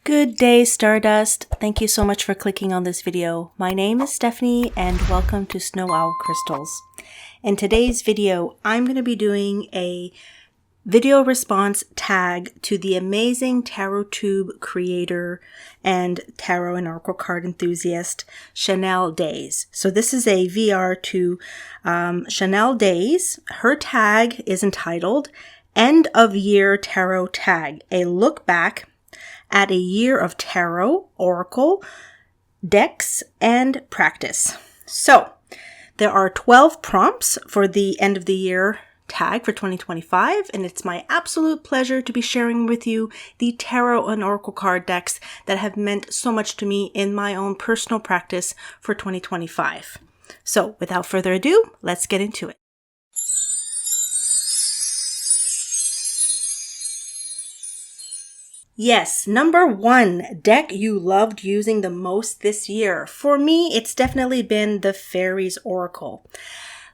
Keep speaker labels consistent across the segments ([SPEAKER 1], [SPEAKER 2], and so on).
[SPEAKER 1] Good day, Stardust. Thank you so much for clicking on this video. My name is Stephanie and welcome to Snow Owl Crystals. In today's video, I'm going to be doing a video response tag to the amazing tarot tube creator and tarot and oracle card enthusiast, 𝑒𝑙𝑖𝑠. So this is a VR to 𝑒𝑙𝑖𝑠. Her tag is entitled End of Year Tarot Tag, a look back at a year of tarot, oracle, decks, and practice. So there are 12 prompts for the end of the year tag for 2025, and it's my absolute pleasure to be sharing with you the tarot and oracle card decks that have meant so much to me in my own personal practice for 2025. So without further ado, let's get into it. Yes, number one, deck you loved using the most this year. For me, it's definitely been the Fairies Oracle.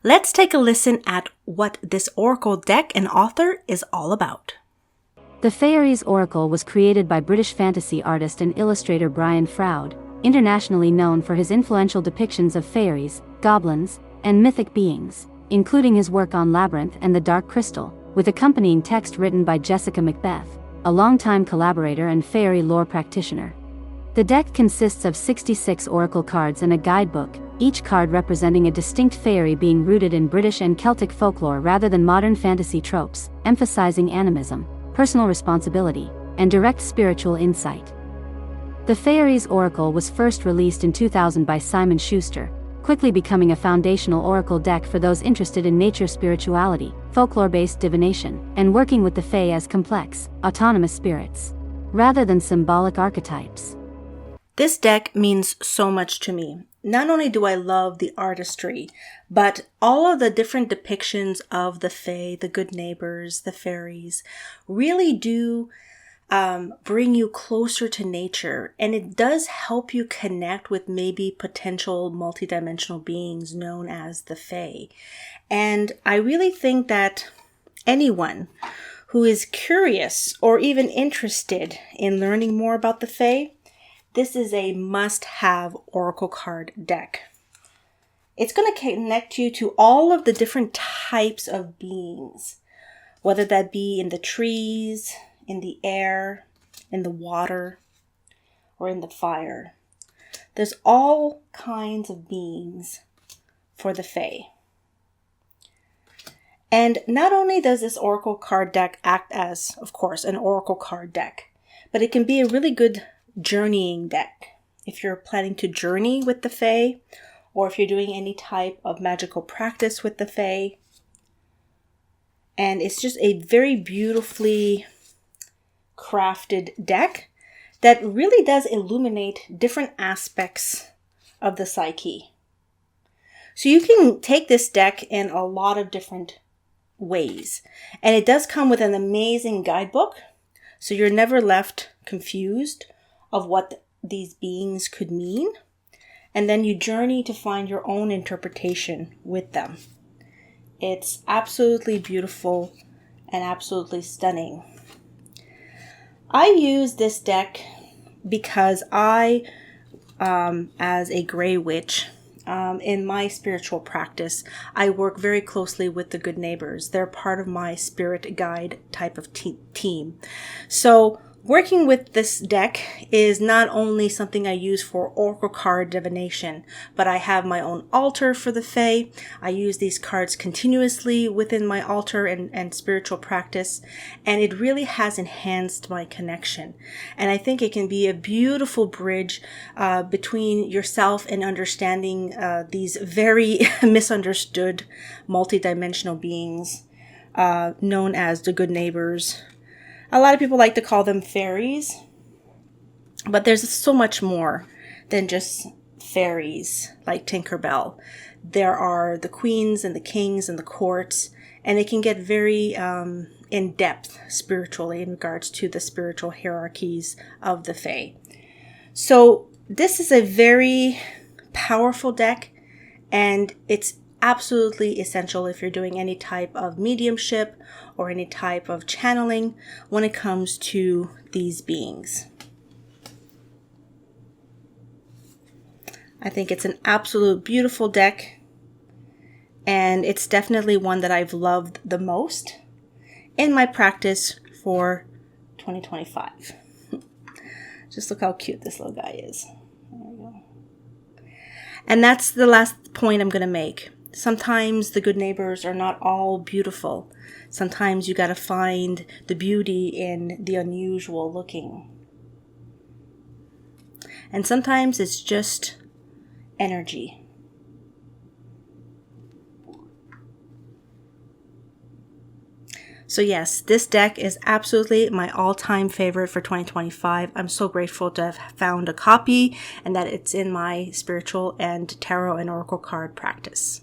[SPEAKER 1] Let's take a listen at what this Oracle deck and author is all about.
[SPEAKER 2] The Fairies Oracle was created by British fantasy artist and illustrator Brian Froud, internationally known for his influential depictions of fairies, goblins, and mythic beings, including his work on Labyrinth and the Dark Crystal, with accompanying text written by Jessica Macbeth, a longtime collaborator and fairy lore practitioner. The deck consists of 66 oracle cards and a guidebook, each card representing a distinct fairy being rooted in British and Celtic folklore rather than modern fantasy tropes, emphasizing animism, personal responsibility, and direct spiritual insight. The Fairies Oracle was first released in 2000 by Simon Schuster, quickly becoming a foundational oracle deck for those interested in nature spirituality, folklore-based divination, and working with the Fae as complex, autonomous spirits, rather than symbolic archetypes.
[SPEAKER 1] This deck means so much to me. Not only do I love the artistry, but all of the different depictions of the Fae, the good neighbors, the fairies, really do bring you closer to nature, and it does help you connect with maybe potential multidimensional beings known as the Fae. And I really think that anyone who is curious or even interested in learning more about the Fae, this is a must-have oracle card deck. It's going to connect you to all of the different types of beings, whether that be in the trees, in the air, in the water, or in the fire. There's all kinds of beings for the Fae. And not only does this oracle card deck act as, of course, an oracle card deck, but it can be a really good journeying deck if you're planning to journey with the Fae, or if you're doing any type of magical practice with the Fae. And it's just a very beautifully crafted deck that really does illuminate different aspects of the psyche. So you can take this deck in a lot of different ways. And it does come with an amazing guidebook, so you're never left confused of what these beings could mean. And then you journey to find your own interpretation with them. It's absolutely beautiful and absolutely stunning. I use this deck because I, as a gray witch, in my spiritual practice, I work very closely with the good neighbors. They're part of my spirit guide type of team. So working with this deck is not only something I use for oracle card divination, but I have my own altar for the Fae. I use these cards continuously within my altar and spiritual practice, and it really has enhanced my connection. And I think it can be a beautiful bridge between yourself and understanding these very misunderstood multidimensional beings known as the good neighbors. A lot of people like to call them fairies, but there's so much more than just fairies like Tinkerbell. There are the queens and the kings and the courts, and it can get very in depth spiritually in regards to the spiritual hierarchies of the Fae. So this is a very powerful deck, and it's absolutely essential if you're doing any type of mediumship or any type of channeling when it comes to these beings. I think it's an absolute beautiful deck, and it's definitely one that I've loved the most in my practice for 2025. Just look how cute this little guy is. There we go. And that's the last point I'm going to make. Sometimes the good neighbors are not all beautiful. Sometimes you got to find the beauty in the unusual looking. And sometimes it's just energy. So yes, this deck is absolutely my all-time favorite for 2025. I'm so grateful to have found a copy and that it's in my spiritual and tarot and oracle card practice.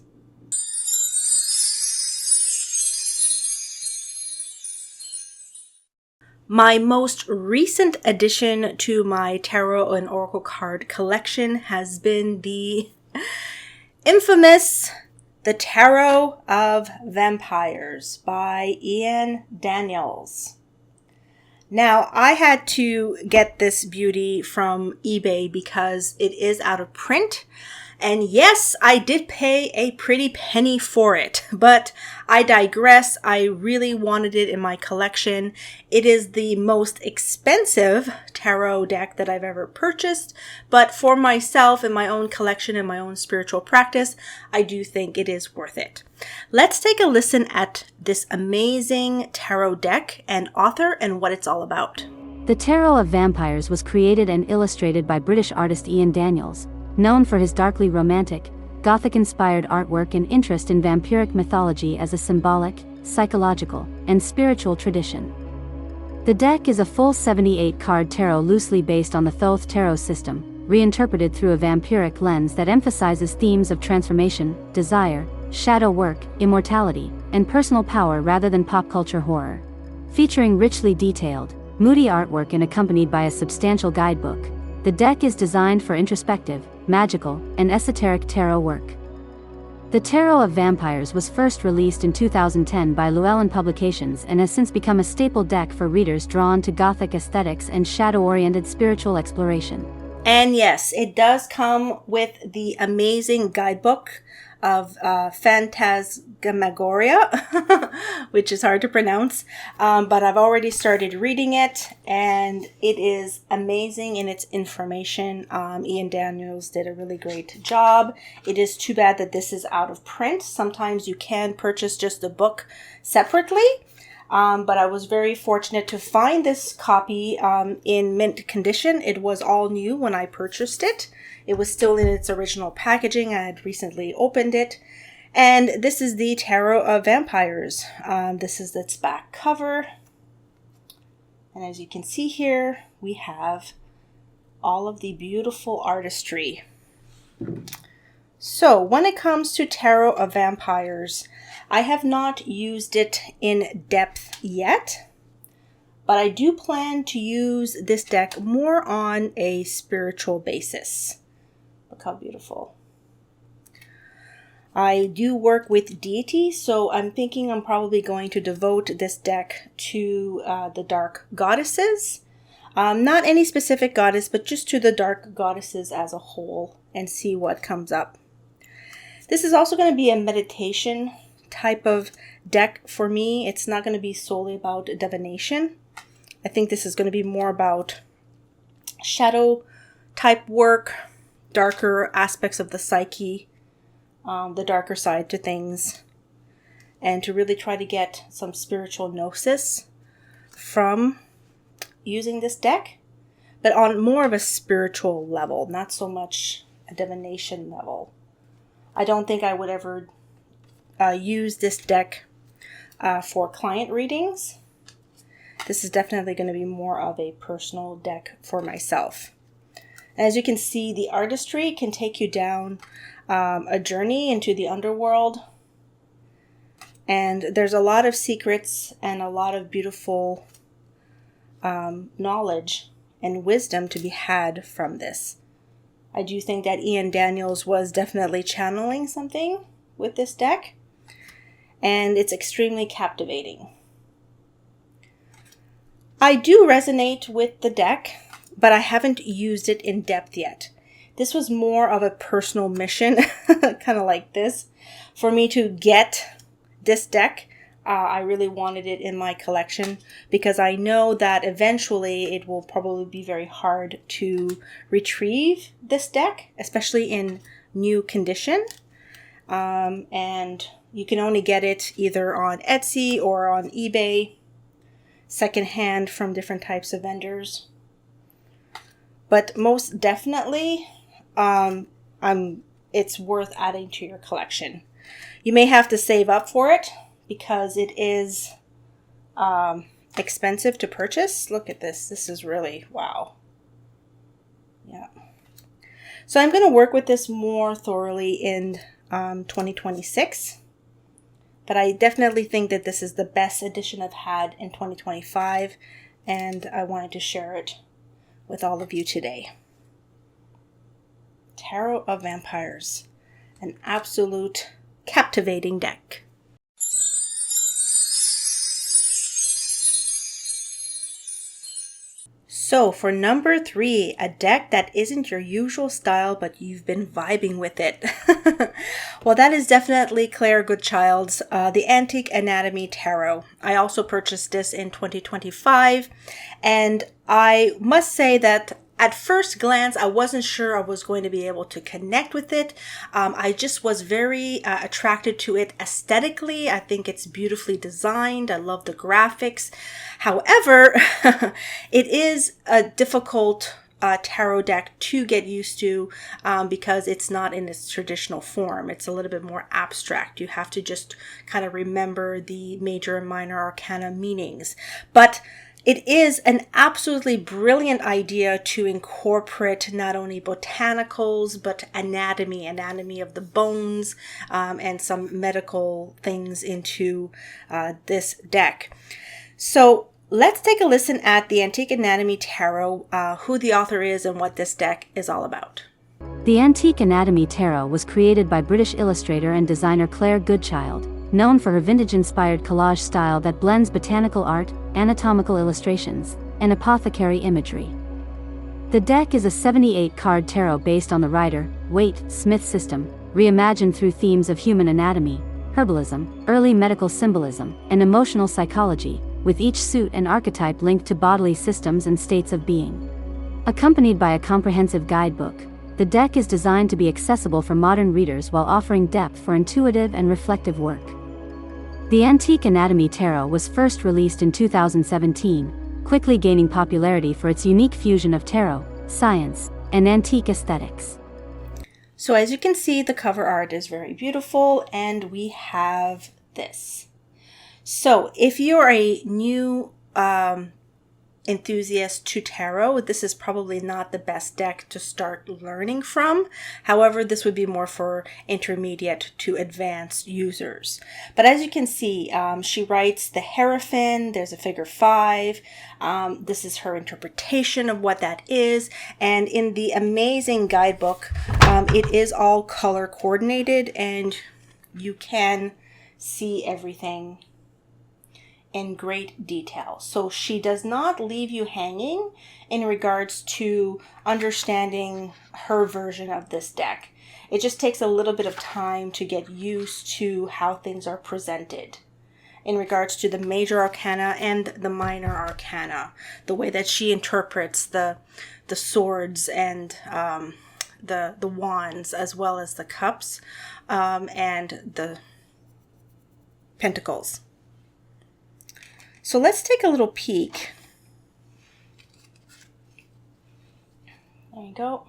[SPEAKER 1] My most recent addition to my tarot and oracle card collection has been the infamous The Tarot of Vampires by Ian Daniels. Now, I had to get this beauty from eBay because it is out of print. And yes, I did pay a pretty penny for it, but I digress. I really wanted it in my collection. It is the most expensive tarot deck that I've ever purchased, but for myself in my own collection and my own spiritual practice, I do think it is worth it. Let's take a listen at this amazing tarot deck and author and what it's all about.
[SPEAKER 2] The Tarot of Vampires was created and illustrated by British artist Ian Daniels, known for his darkly romantic, Gothic-inspired artwork and interest in vampiric mythology as a symbolic, psychological, and spiritual tradition. The deck is a full 78-card tarot loosely based on the Thoth tarot system, reinterpreted through a vampiric lens that emphasizes themes of transformation, desire, shadow work, immortality, and personal power rather than pop culture horror. Featuring richly detailed, moody artwork and accompanied by a substantial guidebook, the deck is designed for introspective, magical, and esoteric tarot work. The Tarot of Vampires was first released in 2010 by Llewellyn Publications and has since become a staple deck for readers drawn to Gothic aesthetics and shadow-oriented spiritual exploration.
[SPEAKER 1] And yes, it does come with the amazing guidebook of Phantasmagoria, which is hard to pronounce, but I've already started reading it, and it is amazing in its information. Ian Daniels did a really great job. It is too bad that this is out of print. Sometimes you can purchase just the book separately, but I was very fortunate to find this copy in mint condition. It was all new when I purchased it. It was still in its original packaging. I had recently opened it. And this is the Tarot of Vampires. This is its back cover. And as you can see here, we have all of the beautiful artistry. So when it comes to Tarot of Vampires, I have not used it in depth yet, but I do plan to use this deck more on a spiritual basis. Look how beautiful. I do work with deity, so I'm thinking I'm probably going to devote this deck to the dark goddesses. Not any specific goddess, but just to the dark goddesses as a whole, and see what comes up. This is also going to be a meditation type of deck for me. It's not going to be solely about divination. I think this is going to be more about shadow type work, darker aspects of the psyche, the darker side to things, and to really try to get some spiritual gnosis from using this deck, but on more of a spiritual level, not so much a divination level. I don't think I would ever use this deck for client readings. This is definitely going to be more of a personal deck for myself. As you can see, the artistry can take you down a journey into the underworld. And there's a lot of secrets and a lot of beautiful knowledge and wisdom to be had from this. I do think that Ian Daniels was definitely channeling something with this deck, and it's extremely captivating. I do resonate with the deck, but I haven't used it in depth yet. This was more of a personal mission, kind of like this, for me to get this deck. I really wanted it in my collection because I know that eventually it will probably be very hard to retrieve this deck, especially in new condition. And you can only get it either on Etsy or on eBay, secondhand from different types of vendors. But most definitely, it's worth adding to your collection. You may have to save up for it because it is expensive to purchase. Look at this. This is really, wow. Yeah. So I'm going to work with this more thoroughly in 2026. But I definitely think that this is the best edition I've had in 2025. And I wanted to share it with all of you today. Tarot of Vampires. An absolute captivating deck. So for number 3, a deck that isn't your usual style, but you've been vibing with it. Well, that is definitely Claire Goodchild's The Antique Anatomy Tarot. I also purchased this in 2025, and I must say that at first glance, I wasn't sure I was going to be able to connect with it. I just was very attracted to it aesthetically. I think it's beautifully designed. I love the graphics. However, it is a difficult tarot deck to get used to because it's not in its traditional form. It's a little bit more abstract. You have to just kind of remember the major and minor arcana meanings. But it is an absolutely brilliant idea to incorporate not only botanicals, but anatomy of the bones, and some medical things into this deck. So let's take a listen at the Antique Anatomy Tarot, who the author is and what this deck is all about.
[SPEAKER 2] The Antique Anatomy Tarot was created by British illustrator and designer Claire Goodchild, known for her vintage-inspired collage style that blends botanical art, anatomical illustrations, and apothecary imagery. The deck is a 78-card tarot based on the Rider-Waite-Smith system, reimagined through themes of human anatomy, herbalism, early medical symbolism, and emotional psychology, with each suit and archetype linked to bodily systems and states of being. Accompanied by a comprehensive guidebook, the deck is designed to be accessible for modern readers while offering depth for intuitive and reflective work. The Antique Anatomy Tarot was first released in 2017, quickly gaining popularity for its unique fusion of tarot, science, and antique aesthetics.
[SPEAKER 1] So as you can see, the cover art is very beautiful, and we have this. So if you're a new enthusiast to tarot, this is probably not the best deck to start learning from. However, this would be more for intermediate to advanced users. But as you can see, she writes the Hierophant, there's a figure 5. This is her interpretation of what that is. And in the amazing guidebook, it is all color coordinated, and you can see everything in great detail. So she does not leave you hanging in regards to understanding her version of this deck. It just takes a little bit of time to get used to how things are presented in regards to the major arcana and the minor arcana, the way that she interprets the swords and the wands, as well as the cups and the pentacles. So let's take a little peek. There you go.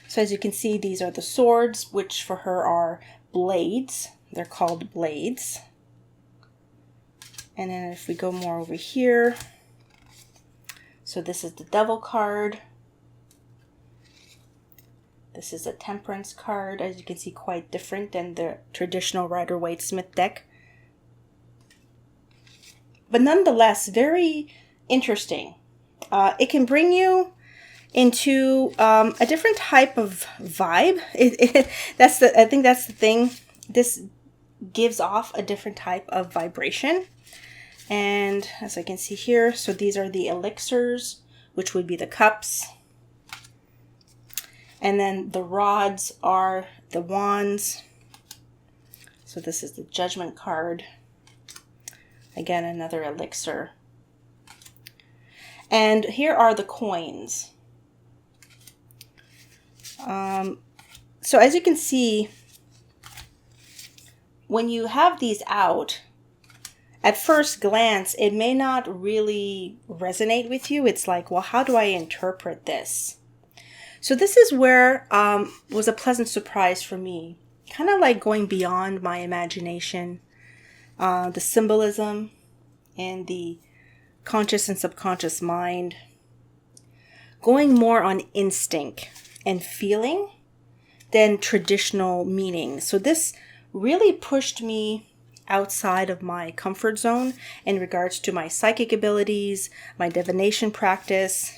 [SPEAKER 1] So as you can see, these are the swords, which for her are blades. They're called blades. And then if we go more over here, so this is the Devil card. This is a Temperance card, as you can see, quite different than the traditional Rider-Waite-Smith deck. But nonetheless, very interesting. It can bring you into a different type of vibe. I think that's the thing. This gives off a different type of vibration. And as I can see here, so these are the elixirs, which would be the cups. And then the rods are the wands. So this is the Judgment card. Again, another elixir. And here are the coins. So as you can see, when you have these out, at first glance, it may not really resonate with you. It's like, well, how do I interpret this? So this is where was a pleasant surprise for me. Kind of like going beyond my imagination, the symbolism and the conscious and subconscious mind, going more on instinct and feeling than traditional meaning. So this really pushed me outside of my comfort zone in regards to my psychic abilities, my divination practice.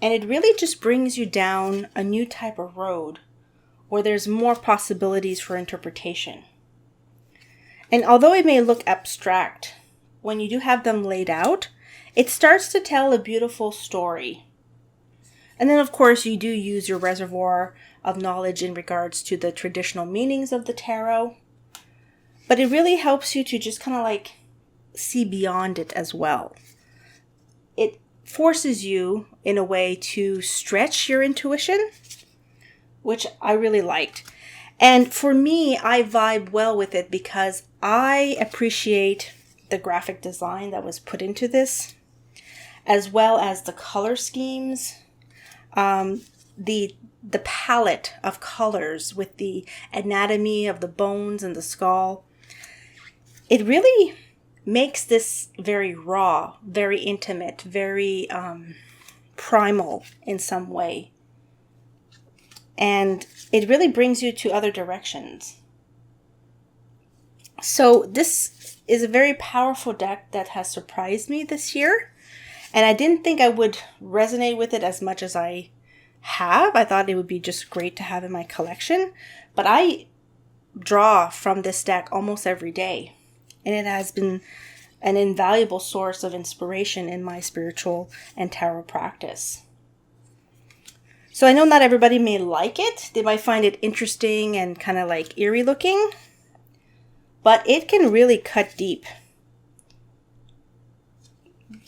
[SPEAKER 1] And it really just brings you down a new type of road where there's more possibilities for interpretation. And although it may look abstract, when you do have them laid out, it starts to tell a beautiful story. And then, of course, you do use your reservoir of knowledge in regards to the traditional meanings of the tarot. But it really helps you to just kind of like see beyond it as well. It forces you, in a way, to stretch your intuition, which I really liked. And for me, I vibe well with it because I appreciate the graphic design that was put into this, as well as the color schemes, the palette of colors with the anatomy of the bones and the skull. It really makes this very raw, very intimate, very primal in some way. And it really brings you to other directions. So this is a very powerful deck that has surprised me this year. And I didn't think I would resonate with it as much as I have. I thought it would be just great to have in my collection. But I draw from this deck almost every day. And it has been an invaluable source of inspiration in my spiritual and tarot practice. So I know not everybody may like it. They might find it interesting and kind of like eerie looking. But it can really cut deep.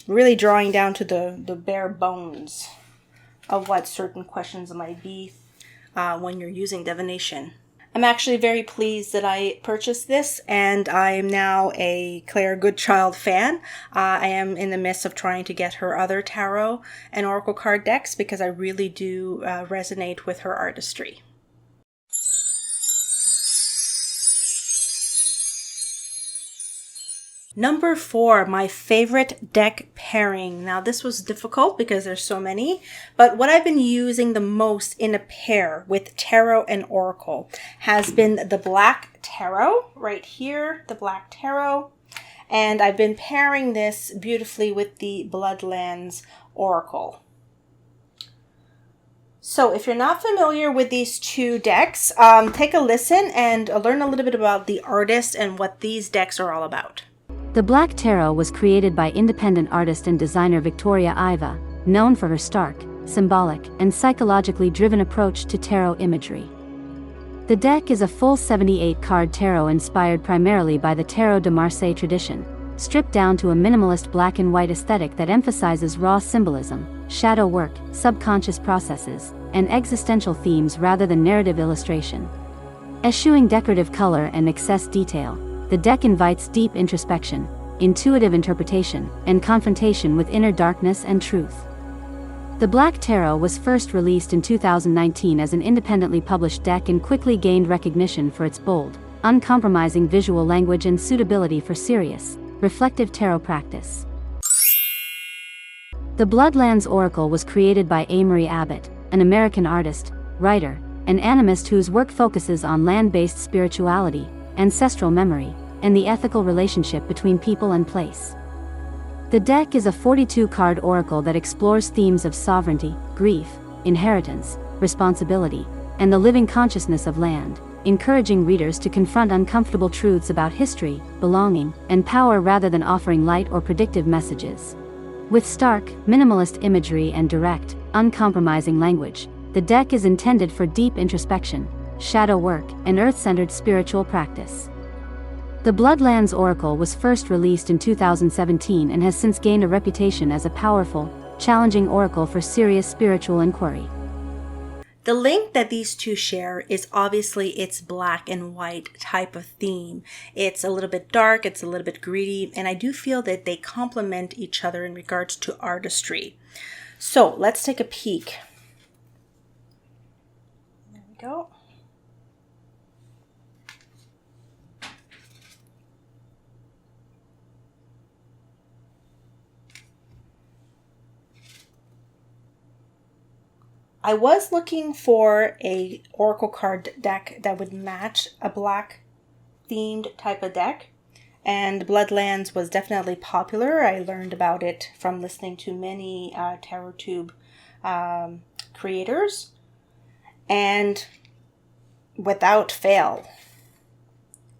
[SPEAKER 1] Really drawing down to the bare bones of what certain questions might be when you're using divination. I'm actually very pleased that I purchased this, and I am now a Claire Goodchild fan. I am in the midst of trying to get her other tarot and oracle card decks because I really do resonate with her artistry. Number 4, my favorite deck pairing. Now this was difficult because there's so many, but what I've been using the most in a pair with tarot and oracle has been the Black Tarot, right here, the Black Tarot. And I've been pairing this beautifully with the Bloodlands Oracle. So if you're not familiar with these two decks, take a listen and learn a little bit about the artist and what these decks are all about.
[SPEAKER 2] The Black Tarot was created by independent artist and designer Victoria 𝙂𝙤, known for her stark, symbolic, and psychologically driven approach to tarot imagery. The deck is a full 78-card tarot inspired primarily by the Tarot de Marseille tradition, stripped down to a minimalist black and white aesthetic that emphasizes raw symbolism, shadow work, subconscious processes, and existential themes rather than narrative illustration. Eschewing decorative color and excess detail, the deck invites deep introspection, intuitive interpretation, and confrontation with inner darkness and truth. The Black Tarot was first released in 2019 as an independently published deck and quickly gained recognition for its bold, uncompromising visual language and suitability for serious, reflective tarot practice. The Bloodlands Oracle was created by 𝒂𝓄marie Abbott, an American artist, writer, and animist whose work focuses on land-based spirituality, ancestral memory, and the ethical relationship between people and place. The deck is a 42-card oracle that explores themes of sovereignty, grief, inheritance, responsibility, and the living consciousness of land, encouraging readers to confront uncomfortable truths about history, belonging, and power rather than offering light or predictive messages. With stark, minimalist imagery and direct, uncompromising language, The deck is intended for deep introspection, shadow work, and earth-centered spiritual practice. The Bloodlands Oracle was first released in 2017 and has since gained a reputation as a powerful, challenging oracle for serious spiritual inquiry.
[SPEAKER 1] The link that these two share is obviously its black and white type of theme. It's a little bit dark, it's a little bit greedy, and I do feel that they complement each other in regards to artistry. So let's take a peek. There we go. I was looking for a oracle card deck that would match a black themed type of deck, and Bloodlands was definitely popular. I learned about it from listening to many tarot tube creators, and without fail,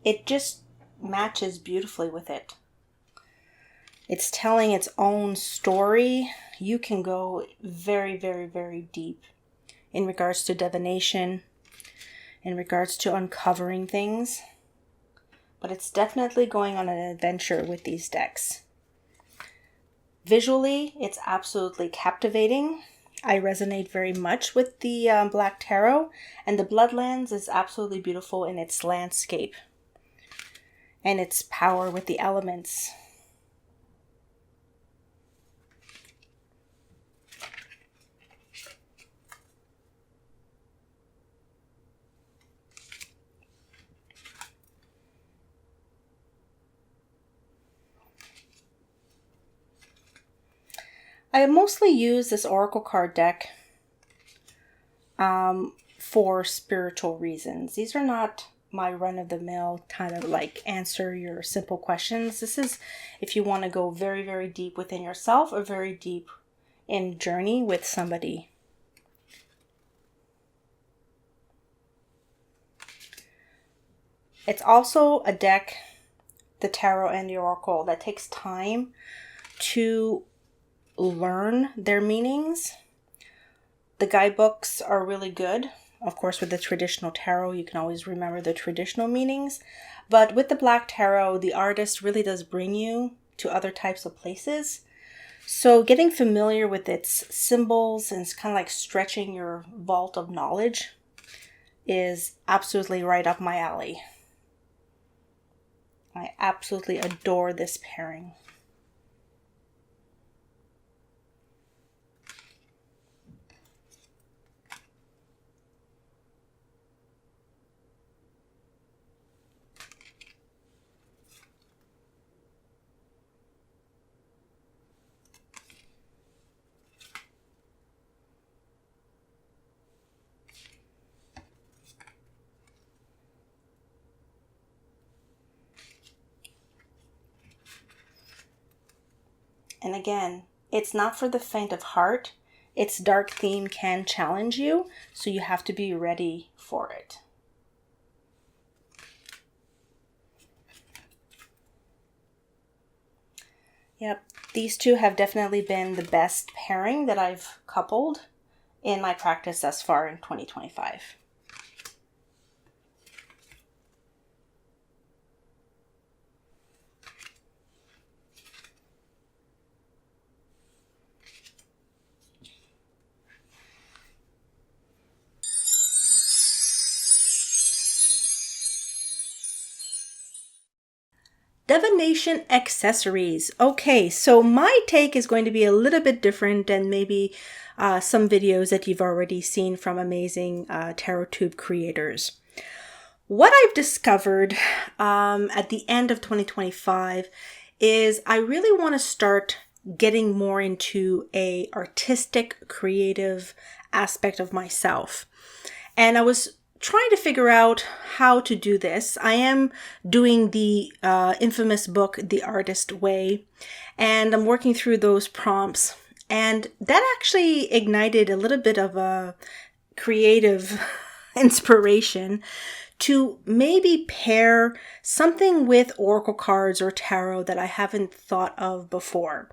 [SPEAKER 1] it just matches beautifully with it. It's telling its own story. You can go very, very, very deep in regards to divination, in regards to uncovering things. But it's definitely going on an adventure with these decks. Visually, it's absolutely captivating. I resonate very much with the Black Tarot, and the Bloodlands is absolutely beautiful in its landscape and its power with the elements. I mostly use this oracle card deck for spiritual reasons. These are not my run-of-the-mill kind of like answer your simple questions. This is if you want to go very, very deep within yourself or very deep in journey with somebody. It's also a deck, the tarot and the oracle, that takes time to learn their meanings. The guidebooks are really good. Of course, with the traditional tarot, you can always remember the traditional meanings. But with the Black Tarot, the artist really does bring you to other types of places. So getting familiar with its symbols and it's kind of like stretching your vault of knowledge is absolutely right up my alley. I absolutely adore this pairing. And again, it's not for the faint of heart. Its dark theme can challenge you, so you have to be ready for it. Yep, these two have definitely been the best pairing that I've coupled in my practice thus far in 2025. Divination accessories. Okay, so my take is going to be a little bit different than maybe some videos that you've already seen from amazing tarot tube creators. What I've discovered at the end of 2025 is I really want to start getting more into a artistic, creative aspect of myself. And I was trying to figure out how to do this. I am doing the infamous book, The Artist Way, and I'm working through those prompts. And that actually ignited a little bit of a creative inspiration to maybe pair something with oracle cards or tarot that I haven't thought of before.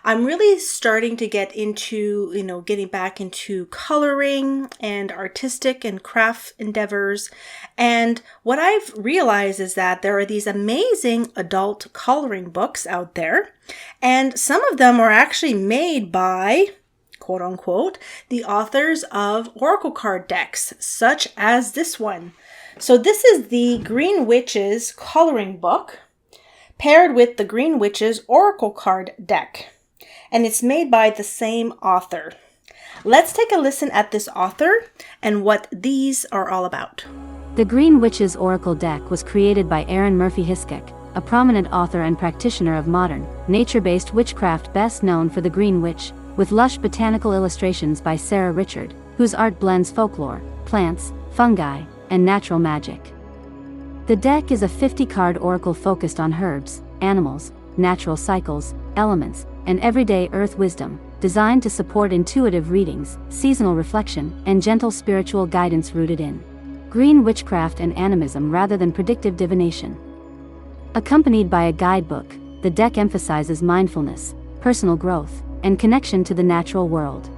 [SPEAKER 1] I'm really starting to get into, getting back into coloring and artistic and craft endeavors. And what I've realized is that there are these amazing adult coloring books out there. And some of them are actually made by, quote unquote, the authors of oracle card decks, such as this one. So this is the Green Witch's coloring book paired with the Green Witch's oracle card deck. And it's made by the same author. Let's take a listen at this author and what these are all about.
[SPEAKER 2] The Green Witch's Oracle deck was created by Aaron Murphy Hiskek, a prominent author and practitioner of modern, nature-based witchcraft best known for The Green Witch, with lush botanical illustrations by Sarah Richard, whose art blends folklore, plants, fungi, and natural magic. The deck is a 50-card oracle focused on herbs, animals, natural cycles, elements, and everyday earth wisdom, designed to support intuitive readings, seasonal reflection, and gentle spiritual guidance rooted in green witchcraft and animism rather than predictive divination. Accompanied by a guidebook, the deck emphasizes mindfulness, personal growth, and connection to the natural world.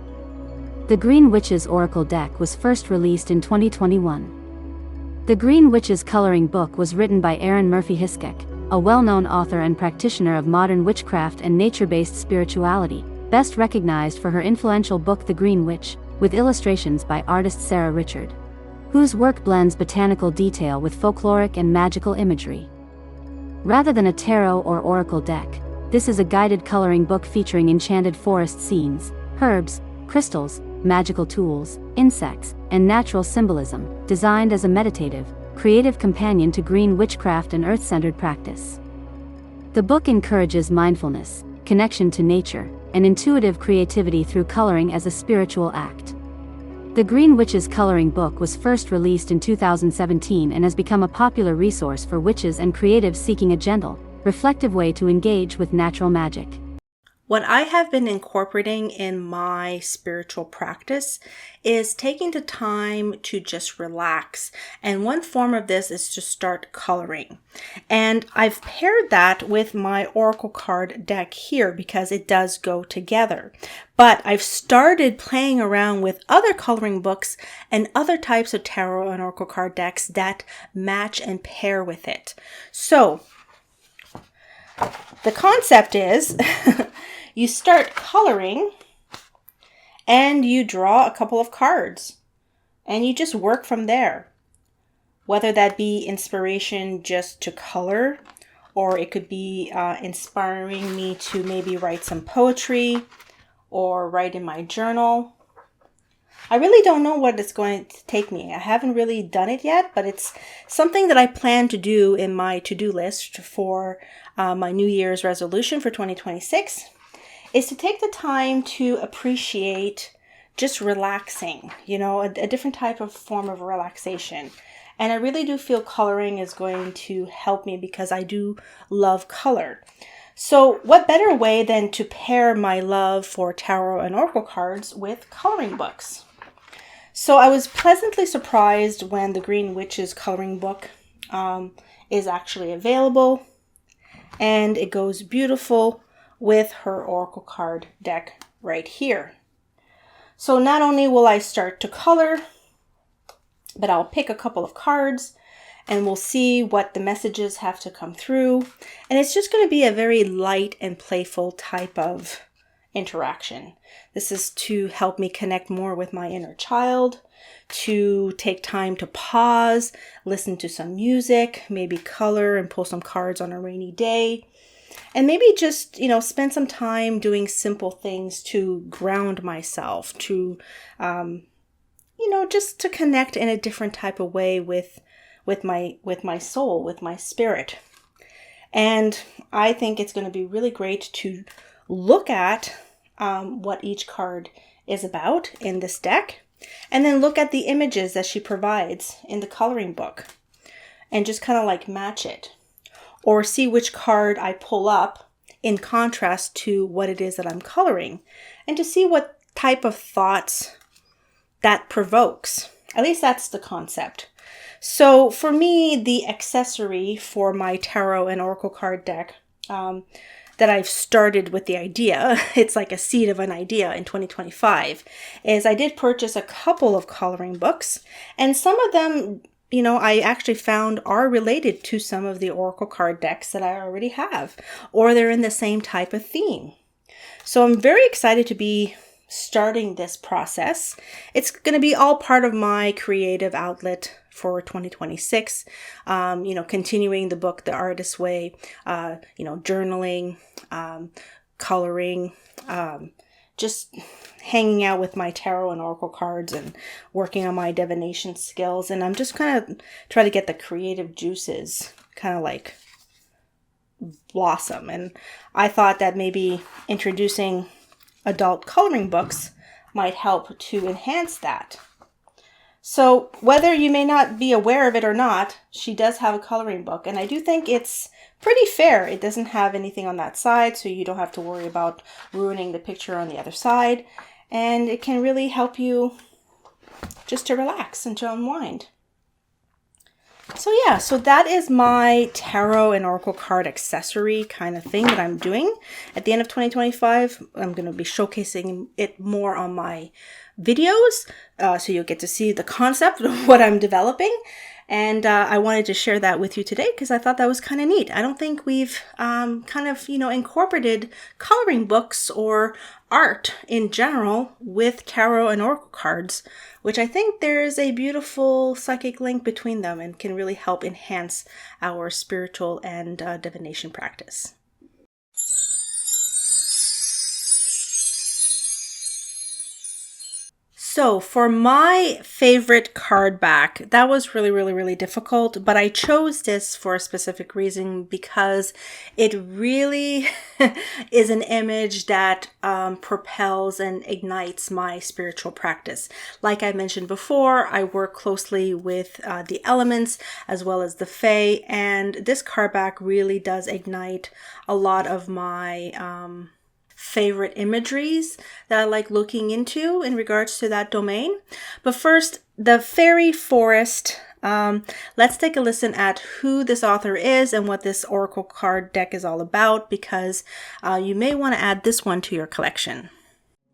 [SPEAKER 2] The Green Witch's Oracle deck was first released in 2021. The Green Witch's coloring book was written by Aaron Murphy Hiskek, a well-known author and practitioner of modern witchcraft and nature-based spirituality, best recognized for her influential book The Green Witch, with illustrations by artist Sarah Richard, whose work blends botanical detail with folkloric and magical imagery. Rather than a tarot or oracle deck, this is a guided coloring book featuring enchanted forest scenes, herbs, crystals, magical tools, insects, and natural symbolism, designed as a meditative, creative companion to green witchcraft and earth-centered practice. The book encourages mindfulness, connection to nature, and intuitive creativity through coloring as a spiritual act. The Green Witch's coloring book was first released in 2017 and has become a popular resource for witches and creatives seeking a gentle, reflective way to engage with natural magic.
[SPEAKER 1] What I have been incorporating in my spiritual practice is taking the time to just relax. And one form of this is to start coloring. And I've paired that with my oracle card deck here because it does go together. But I've started playing around with other coloring books and other types of tarot and oracle card decks that match and pair with it. So the concept is you start coloring and you draw a couple of cards and you just work from there. Whether that be inspiration just to color, or it could be inspiring me to maybe write some poetry or write in my journal. I really don't know what it's going to take me. I haven't really done it yet, but it's something that I plan to do in my to-do list for my New Year's resolution for 2026, is to take the time to appreciate just relaxing, a different type of form of relaxation. And I really do feel coloring is going to help me because I do love color. So what better way than to pair my love for tarot and oracle cards with coloring books? So I was pleasantly surprised when the Green Witch's coloring book is actually available, and it goes beautiful with her oracle card deck right here. So not only will I start to color, but I'll pick a couple of cards and we'll see what the messages have to come through. And it's just going to be a very light and playful type of interaction. This is to help me connect more with my inner child, to take time to pause, listen to some music, maybe color and pull some cards on a rainy day, and maybe just, spend some time doing simple things to ground myself, to, just to connect in a different type of way with my soul, with my spirit. And I think it's going to be really great to look at what each card is about in this deck, and then look at the images that she provides in the coloring book and just kind of like match it, or see which card I pull up in contrast to what it is that I'm coloring, and to see what type of thoughts that provokes. At least that's the concept. So for me, the accessory for my tarot and oracle card deck that I've started with the idea, it's like a seed of an idea in 2025, is I did purchase a couple of coloring books, and some of them, I actually found are related to some of the oracle card decks that I already have, or they're in the same type of theme. So I'm very excited to be starting this process. It's going to be all part of my creative outlet for 2026, continuing the book, The Artist's Way, journaling, coloring, just hanging out with my tarot and oracle cards and working on my divination skills. And I'm just kind of trying to get the creative juices kind of like blossom. And I thought that maybe introducing adult coloring books might help to enhance that. So whether you may not be aware of it or not, she does have a coloring book, and I do think it's pretty fair. It doesn't have anything on that side, so you don't have to worry about ruining the picture on the other side, and it can really help you just to relax and to unwind. So that is my tarot and oracle card accessory kind of thing that I'm doing. At the end of 2025, I'm going to be showcasing it more on my videos, so you'll get to see the concept of what I'm developing. And I wanted to share that with you today because I thought that was kind of neat. I don't think we've incorporated coloring books or art in general with tarot and oracle cards, which I think there is a beautiful psychic link between them and can really help enhance our spiritual and divination practice. So for my favorite card back, that was really, really, really difficult, but I chose this for a specific reason because it really is an image that propels and ignites my spiritual practice. Like I mentioned before, I work closely with the elements as well as the Fae, and this card back really does ignite a lot of my favorite imageries that I like looking into in regards to that domain. But first, the fairy forest. Let's take a listen at who this author is and what this oracle card deck is all about, because you may want to add this one to your collection.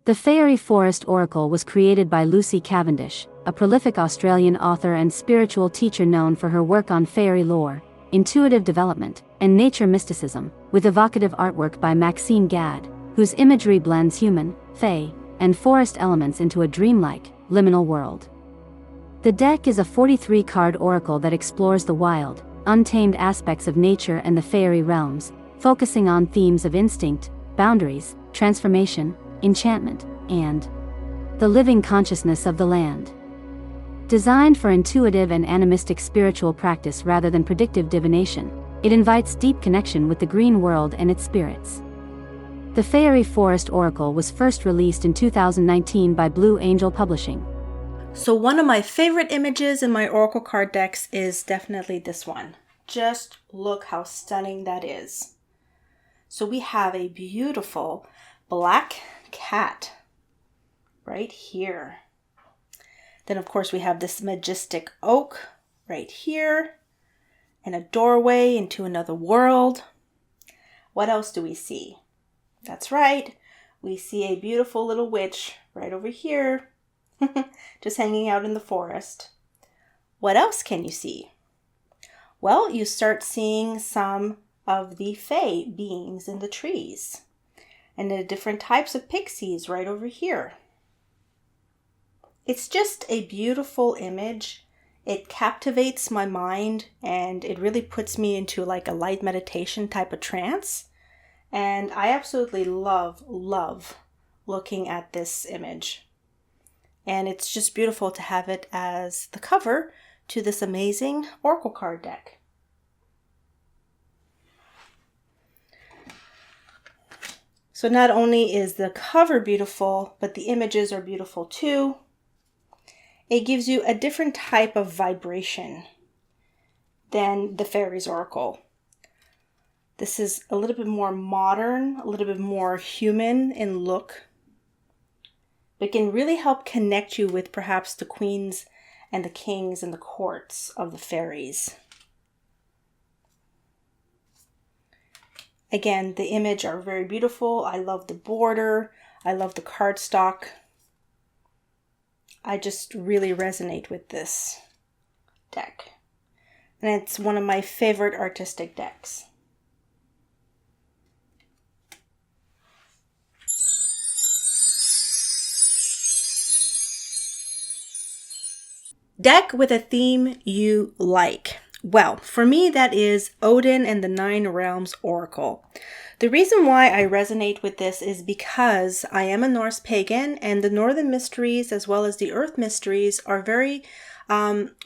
[SPEAKER 2] The Fairy Forest Oracle was created by Lucy Cavendish, a prolific Australian author and spiritual teacher known for her work on fairy lore, intuitive development, and nature mysticism, with evocative artwork by Maxine Gadd, whose imagery blends human, fae, and forest elements into a dreamlike, liminal world. The deck is a 43-card oracle that explores the wild, untamed aspects of nature and the fairy realms, focusing on themes of instinct, boundaries, transformation, enchantment, and the living consciousness of the land. Designed for intuitive and animistic spiritual practice rather than predictive divination, it invites deep connection with the green world and its spirits. The Fairy Forest Oracle was first released in 2019 by Blue Angel Publishing.
[SPEAKER 1] So one of my favorite images in my oracle card decks is definitely this one. Just look how stunning that is. So we have a beautiful black cat right here. Then of course we have this majestic oak right here and a doorway into another world. What else do we see? That's right, we see a beautiful little witch right over here, just hanging out in the forest. What else can you see? Well, you start seeing some of the fae beings in the trees, and the different types of pixies right over here. It's just a beautiful image. It captivates my mind, and it really puts me into like a light meditation type of trance. And I absolutely love looking at this image. And it's just beautiful to have it as the cover to this amazing oracle card deck. So not only is the cover beautiful, but the images are beautiful too. It gives you a different type of vibration than the Fairies Oracle. This is a little bit more modern, a little bit more human in look, but can really help connect you with perhaps the Queen's and the kings and the courts of the fairies. Again, the image are very beautiful. I love the border. I love the cardstock. I just really resonate with this deck. And it's one of my favorite artistic decks. Deck with a theme you like. Well, for me, that is Odin and the Nine Realms Oracle. The reason why I resonate with this is because I am a Norse pagan, and the Northern Mysteries as well as the Earth Mysteries are very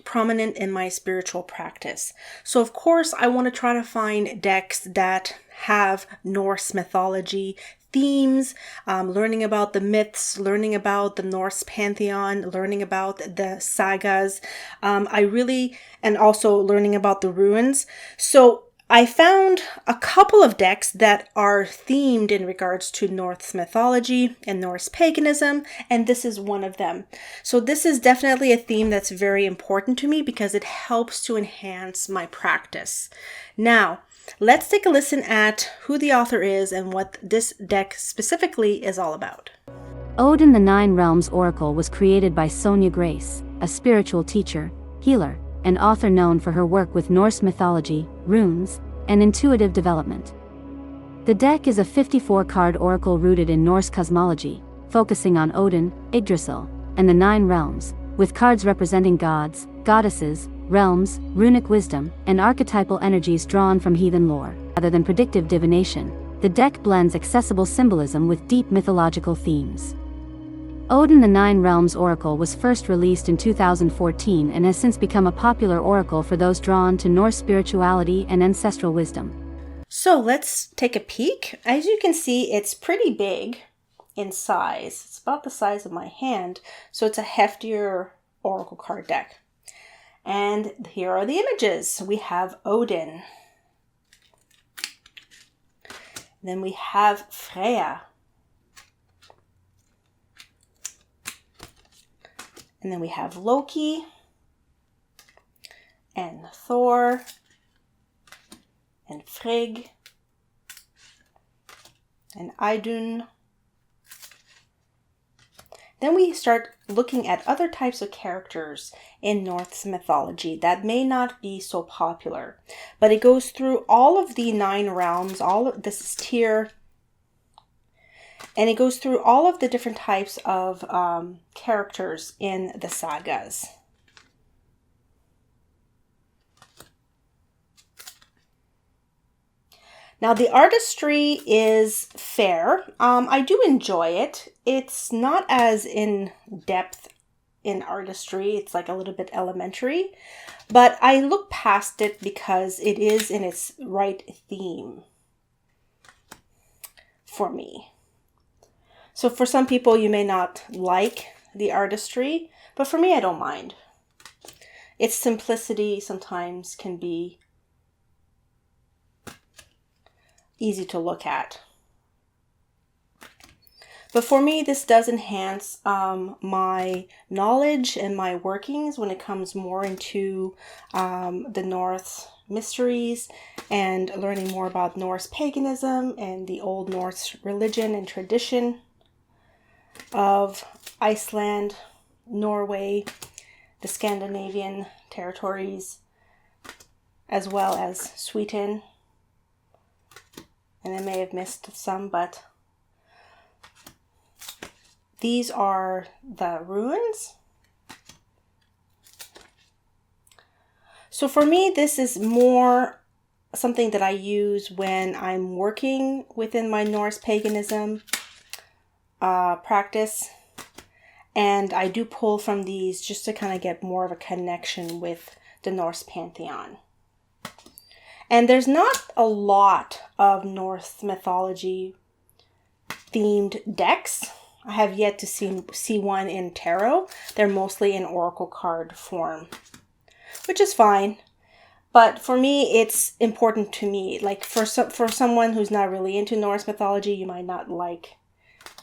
[SPEAKER 1] prominent in my spiritual practice. So of course, I want to try to find decks that have Norse mythology themes, learning about the myths, learning about the Norse pantheon, learning about the sagas. And also learning about the ruins. So I found a couple of decks that are themed in regards to Norse mythology and Norse paganism, and this is one of them. So this is definitely a theme that's very important to me because it helps to enhance my practice. Now, let's take a listen at who the author is and what this deck specifically is all about.
[SPEAKER 2] Odin the Nine Realms Oracle was created by Sonia Grace, a spiritual teacher, healer, and author known for her work with Norse mythology, runes, and intuitive development. The deck is a 54-card oracle rooted in Norse cosmology, focusing on Odin, Yggdrasil, and the Nine Realms, with cards representing gods, goddesses, realms, runic wisdom, and archetypal energies drawn from heathen lore. Rather than predictive divination, the deck blends accessible symbolism with deep mythological themes. Odin the Nine Realms Oracle was first released in 2014 and has since become a popular oracle for those drawn to Norse spirituality and ancestral wisdom.
[SPEAKER 1] So let's take a peek. As you can see, it's pretty big in size. It's about the size of my hand, so it's a heftier oracle card deck. And here are the images. We have Odin. Then we have Freya. And then we have Loki and Thor and Frigg and Idun. Then we start looking at other types of characters in Norse mythology that may not be so popular, but it goes through all of the nine realms. This is Tyr. And it goes through all of the different types of characters in the sagas. Now the artistry is fair. I do enjoy it. It's not as in depth in artistry. It's like a little bit elementary, but I look past it because it is in its right theme for me. So for some people, you may not like the artistry, but for me, I don't mind. Its simplicity sometimes can be easy to look at. But for me, this does enhance my knowledge and my workings when it comes more into the Norse mysteries and learning more about Norse paganism and the Old Norse religion and tradition of Iceland, Norway, the Scandinavian territories, as well as Sweden. And I may have missed some, but these are the ruins. So for me, this is more something that I use when I'm working within my Norse paganism practice, and I do pull from these just to kind of get more of a connection with the Norse pantheon. And there's not a lot of Norse mythology themed decks. I have yet to see one in tarot. They're mostly in oracle card form, which is fine. But for me, it's important to me. Like for someone who's not really into Norse mythology, you might not like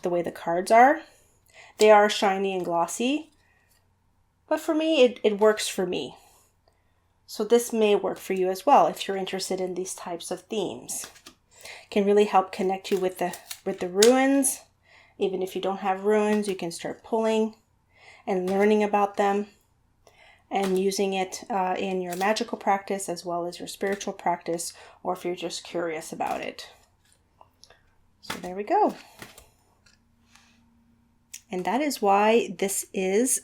[SPEAKER 1] the way the cards are. They are shiny and glossy. But for me, it works for me. So this may work for you as well if you're interested in these types of themes. It can really help connect you with the ruins. Even if you don't have ruins, you can start pulling and learning about them and using it in your magical practice as well as your spiritual practice, or if you're just curious about it. So there we go. And that is why this is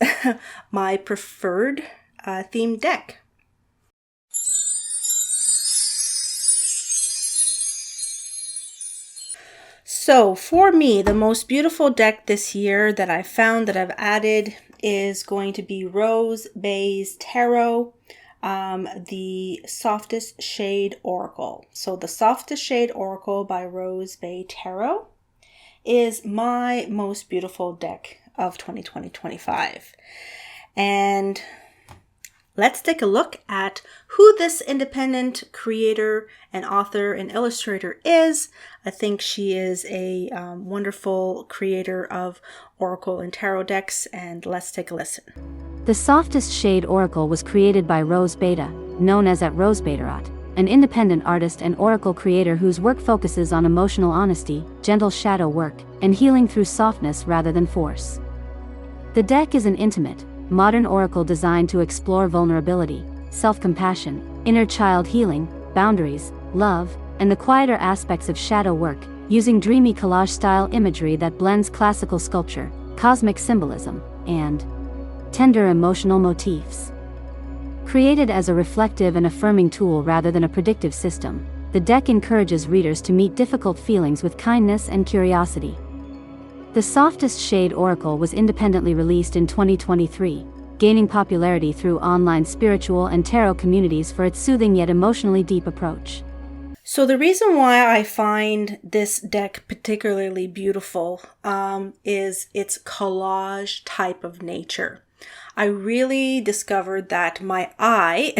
[SPEAKER 1] my preferred theme deck. So for me, the most beautiful deck this year that I found that I've added is going to be 𝑜𝓈𝓉𝓇𝒶 Tarot, the Softest Shade Oracle. So the Softest Shade Oracle by 𝑜𝓈𝓉𝓇𝒶 Tarot is my most beautiful deck of 2020-25. And let's take a look at who this independent creator and author and illustrator is. I think she is a wonderful creator of oracle and tarot decks, and let's take a listen.
[SPEAKER 2] The Softest Shade Oracle was created by 𝑜𝓈𝓉𝓇𝒶, known as @𝑜𝓈𝓉𝓇𝒶, an independent artist and oracle creator whose work focuses on emotional honesty, gentle shadow work, and healing through softness rather than force. The deck is an intimate, modern oracle designed to explore vulnerability, self-compassion, inner child healing, boundaries, love, and the quieter aspects of shadow work, using dreamy collage-style imagery that blends classical sculpture, cosmic symbolism, and tender emotional motifs. Created as a reflective and affirming tool rather than a predictive system, the deck encourages readers to meet difficult feelings with kindness and curiosity. The Softest Shade Oracle was independently released in 2023, gaining popularity through online spiritual and tarot communities for its soothing yet emotionally deep approach.
[SPEAKER 1] So the reason why I find this deck particularly beautiful is its collage type of nature. I really discovered that my eye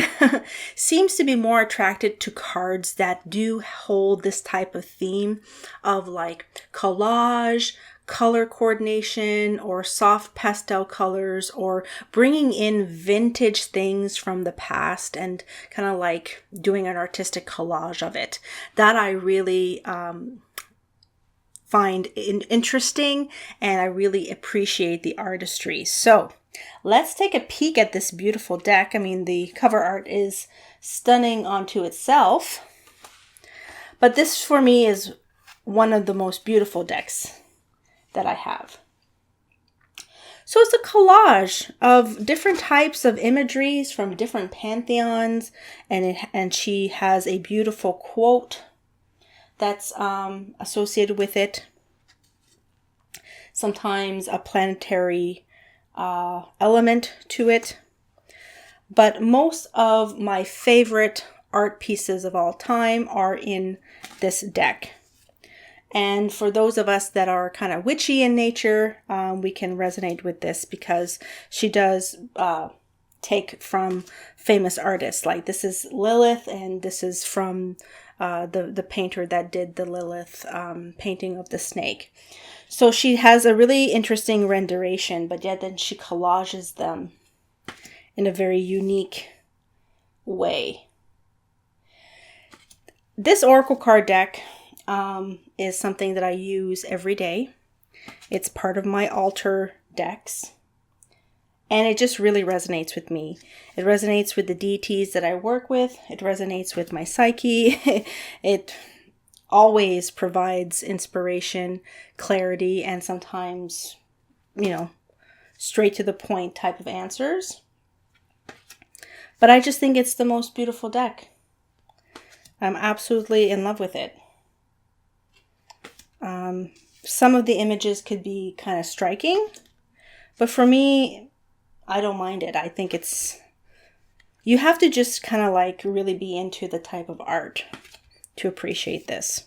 [SPEAKER 1] seems to be more attracted to cards that do hold this type of theme of like collage, color coordination, or soft pastel colors, or bringing in vintage things from the past and kind of like doing an artistic collage of it. That I really find interesting, and I really appreciate the artistry. So let's take a peek at this beautiful deck. I mean, the cover art is stunning onto itself, but this for me is one of the most beautiful decks that I have. So it's a collage of different types of imageries from different pantheons, and she has a beautiful quote that's associated with it. Sometimes a planetary element to it. But most of my favorite art pieces of all time are in this deck. And for those of us that are kind of witchy in nature, we can resonate with this because she does take from famous artists. Like this is Lilith, and this is from the painter that did the Lilith painting of the snake. So she has a really interesting rendition, but yet then she collages them in a very unique way. This oracle card deck is something that I use every day. It's part of my altar decks, and it just really resonates with me. It resonates with the deities that I work with. It resonates with my psyche. It always provides inspiration, clarity, and sometimes, straight to the point type of answers. But I just think it's the most beautiful deck. I'm absolutely in love with it. Some of the images could be kind of striking, but for me, I don't mind it. I think you have to just kind of like really be into the type of art to appreciate this.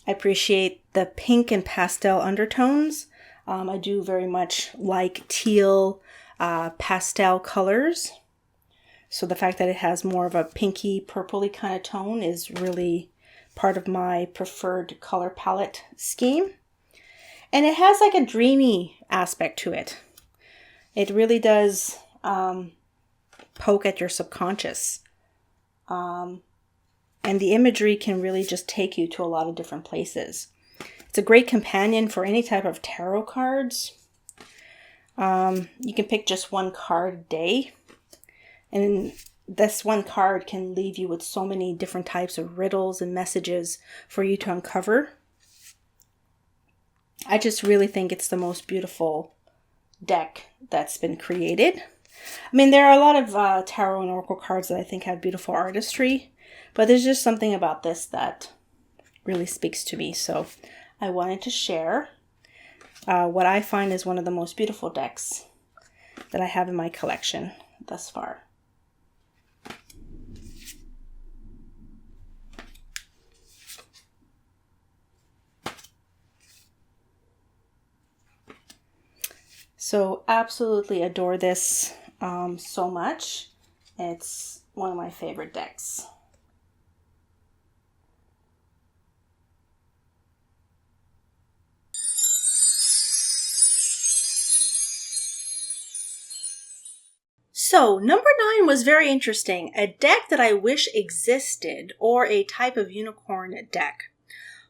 [SPEAKER 1] I appreciate the pink and pastel undertones. I do very much like teal pastel colors. So the fact that it has more of a pinky, purpley kind of tone is really part of my preferred color palette scheme. And it has like a dreamy aspect to it. It really does poke at your subconscious. And the imagery can really just take you to a lot of different places. It's a great companion for any type of tarot cards. You can pick just one card a day. And this one card can leave you with so many different types of riddles and messages for you to uncover. I just really think it's the most beautiful deck that's been created. I mean, there are a lot of tarot and oracle cards that I think have beautiful artistry, but there's just something about this that really speaks to me. So I wanted to share what I find is one of the most beautiful decks that I have in my collection thus far. So absolutely adore this so much. It's one of my favorite decks. So number 9 was very interesting. A deck that I wish existed, or a type of unicorn deck.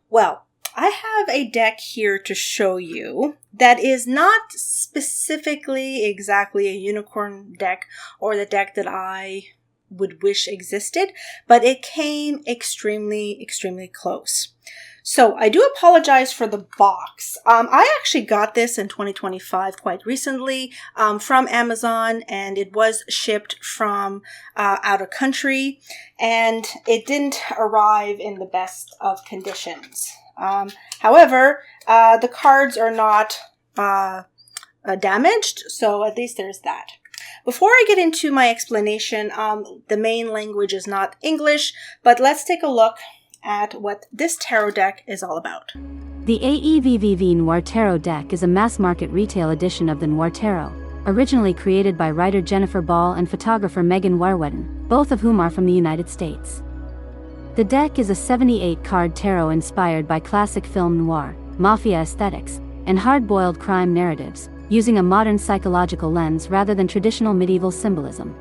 [SPEAKER 1] Well, I have a deck here to show you that is not specifically exactly a unicorn deck or the deck that I would wish existed, but it came extremely, extremely close. So I do apologize for the box. I actually got this in 2025 quite recently from Amazon, and it was shipped from out of country, and it didn't arrive in the best of conditions. However, the cards are not damaged, so at least there's that. Before I get into my explanation, the main language is not English, but let's take a look at what this tarot deck is all about.
[SPEAKER 2] The 𝙂𝙤𝙤𝙬𝙬 Tarot deck is a mass-market retail edition of the Noir Tarot, originally created by writer Jennifer Ball and photographer Megan Warwedden, both of whom are from the United States. The deck is a 78-card tarot inspired by classic film noir, mafia aesthetics, and hard-boiled crime narratives, using a modern psychological lens rather than traditional medieval symbolism.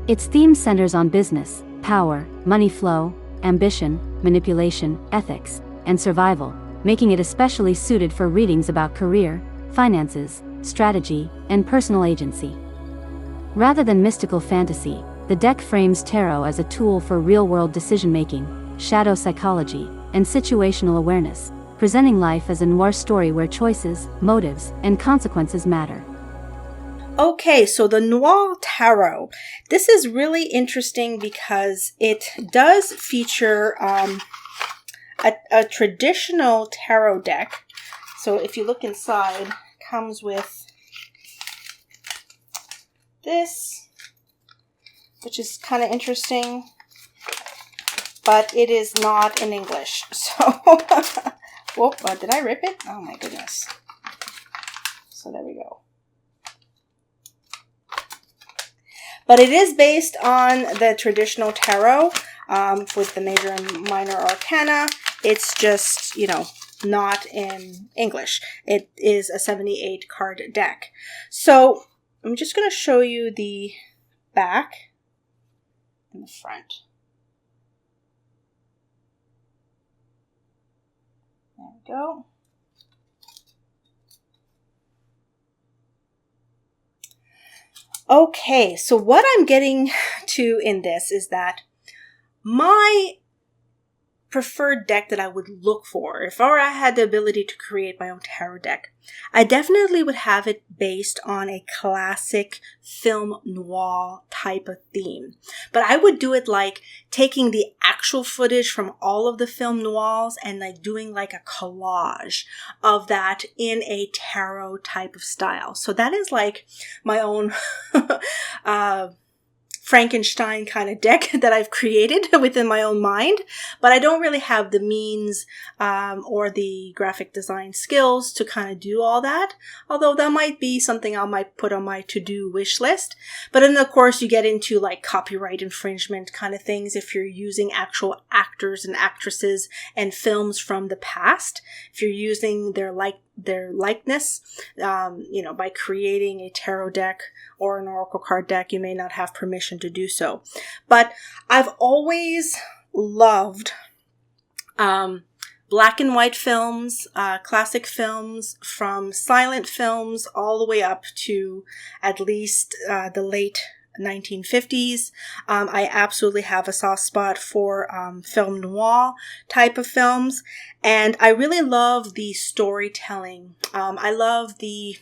[SPEAKER 2] Its theme centers on business, power, money flow, ambition, manipulation, ethics, and survival, making it especially suited for readings about career, finances, strategy, and personal agency. Rather than mystical fantasy, the deck frames tarot as a tool for real-world decision-making, shadow psychology, and situational awareness, presenting life as a noir story where choices, motives, and consequences matter.
[SPEAKER 1] Okay, so the Noir Tarot. This is really interesting because it does feature a traditional tarot deck. So if you look inside, it comes with this, which is kind of interesting, but it is not in English. So, whoop, did I rip it? Oh my goodness. So there we go. But it is based on the traditional tarot with the major and minor arcana. It's just, not in English. It is a 78 card deck. So I'm just going to show you the back and the front. There we go. Okay, so what I'm getting to in this is that my preferred deck that I would look for, if I had the ability to create my own tarot deck, I definitely would have it based on a classic film noir type of theme. But I would do it like taking the actual footage from all of the film noirs and like doing like a collage of that in a tarot type of style. So that is like my own Frankenstein kind of deck that I've created within my own mind, but I don't really have the means or the graphic design skills to kind of do all that, although that might be something I might put on my to-do wish list. But then of course you get into like copyright infringement kind of things if you're using actual actors and actresses and films from the past. If you're using their their likeness. By creating a tarot deck or an oracle card deck, you may not have permission to do so. But I've always loved black and white films, classic films, from silent films all the way up to at least the late 1950s. I absolutely have a soft spot for film noir type of films, and I really love the storytelling. I love the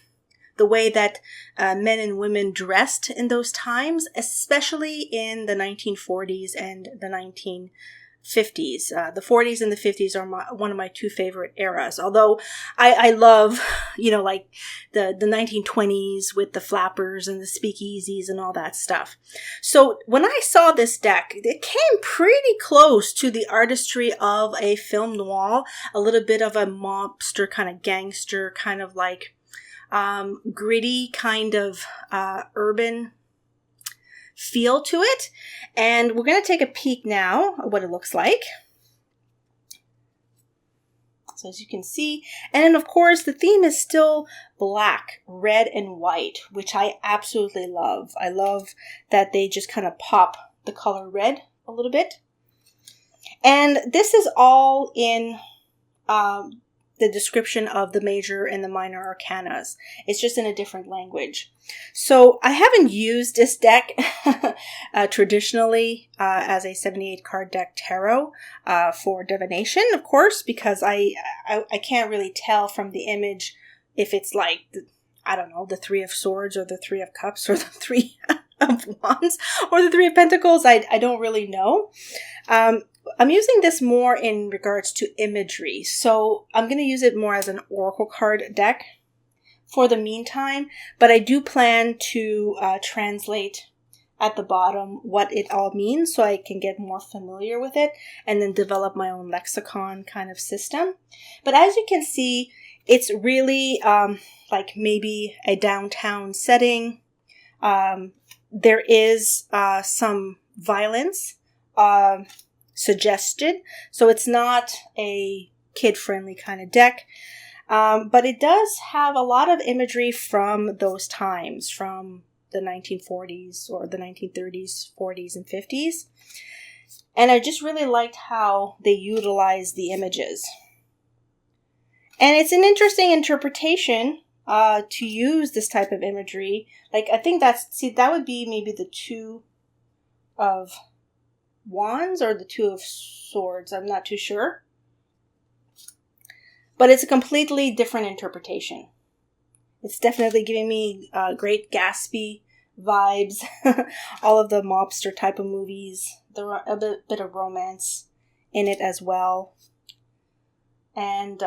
[SPEAKER 1] way that men and women dressed in those times, especially in the 1940s and the 1950s. The 40s and the 50s are one of my two favorite eras. Although I love, like the 1920s with the flappers and the speakeasies and all that stuff. So when I saw this deck, it came pretty close to the artistry of a film noir, a little bit of a mobster kind of gangster, kind of like gritty kind of urban feel to it. And we're going to take a peek now at what it looks like. So as you can see, and then of course the theme is still black, red, and white, which I absolutely love. I love that they just kind of pop the color red a little bit. And this is all in the description of the major and the minor arcanas. It's just in a different language. So I haven't used this deck traditionally as a 78 card deck tarot for divination, of course, because I can't really tell from the image if it's like, the Three of Swords or the Three of Cups or the Three of Wands or the Three of Pentacles. I don't really know. I'm using this more in regards to imagery, so I'm going to use it more as an oracle card deck for the meantime, but I do plan to translate at the bottom what it all means so I can get more familiar with it and then develop my own lexicon kind of system. But as you can see, it's really like maybe a downtown setting. There is some violence suggested, so it's not a kid-friendly kind of deck, but it does have a lot of imagery from those times, from the 1940s or the 1930s, 40s, and 50s, and I just really liked how they utilized the images. And it's an interesting interpretation to use this type of imagery. Like, I think that would be maybe the Two of Wands or the Two of Swords. I'm not too sure. But it's a completely different interpretation. It's definitely giving me great Gatsby vibes. All of the mobster type of movies. A bit of romance in it as well. And,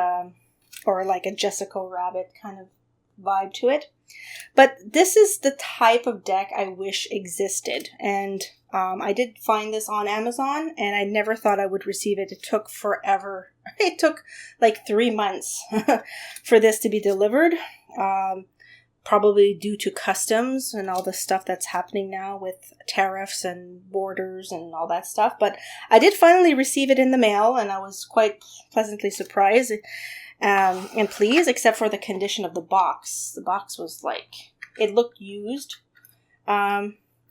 [SPEAKER 1] or like a Jessica Rabbit kind of vibe to it. But this is the type of deck I wish existed. And I did find this on Amazon, and I never thought I would receive it. It took forever. It took like 3 months for this to be delivered. Probably due to customs and all the stuff that's happening now with tariffs and borders and all that stuff. But I did finally receive it in the mail, and I was quite pleasantly surprised and pleased, except for the condition of the box. The box was like, it looked used.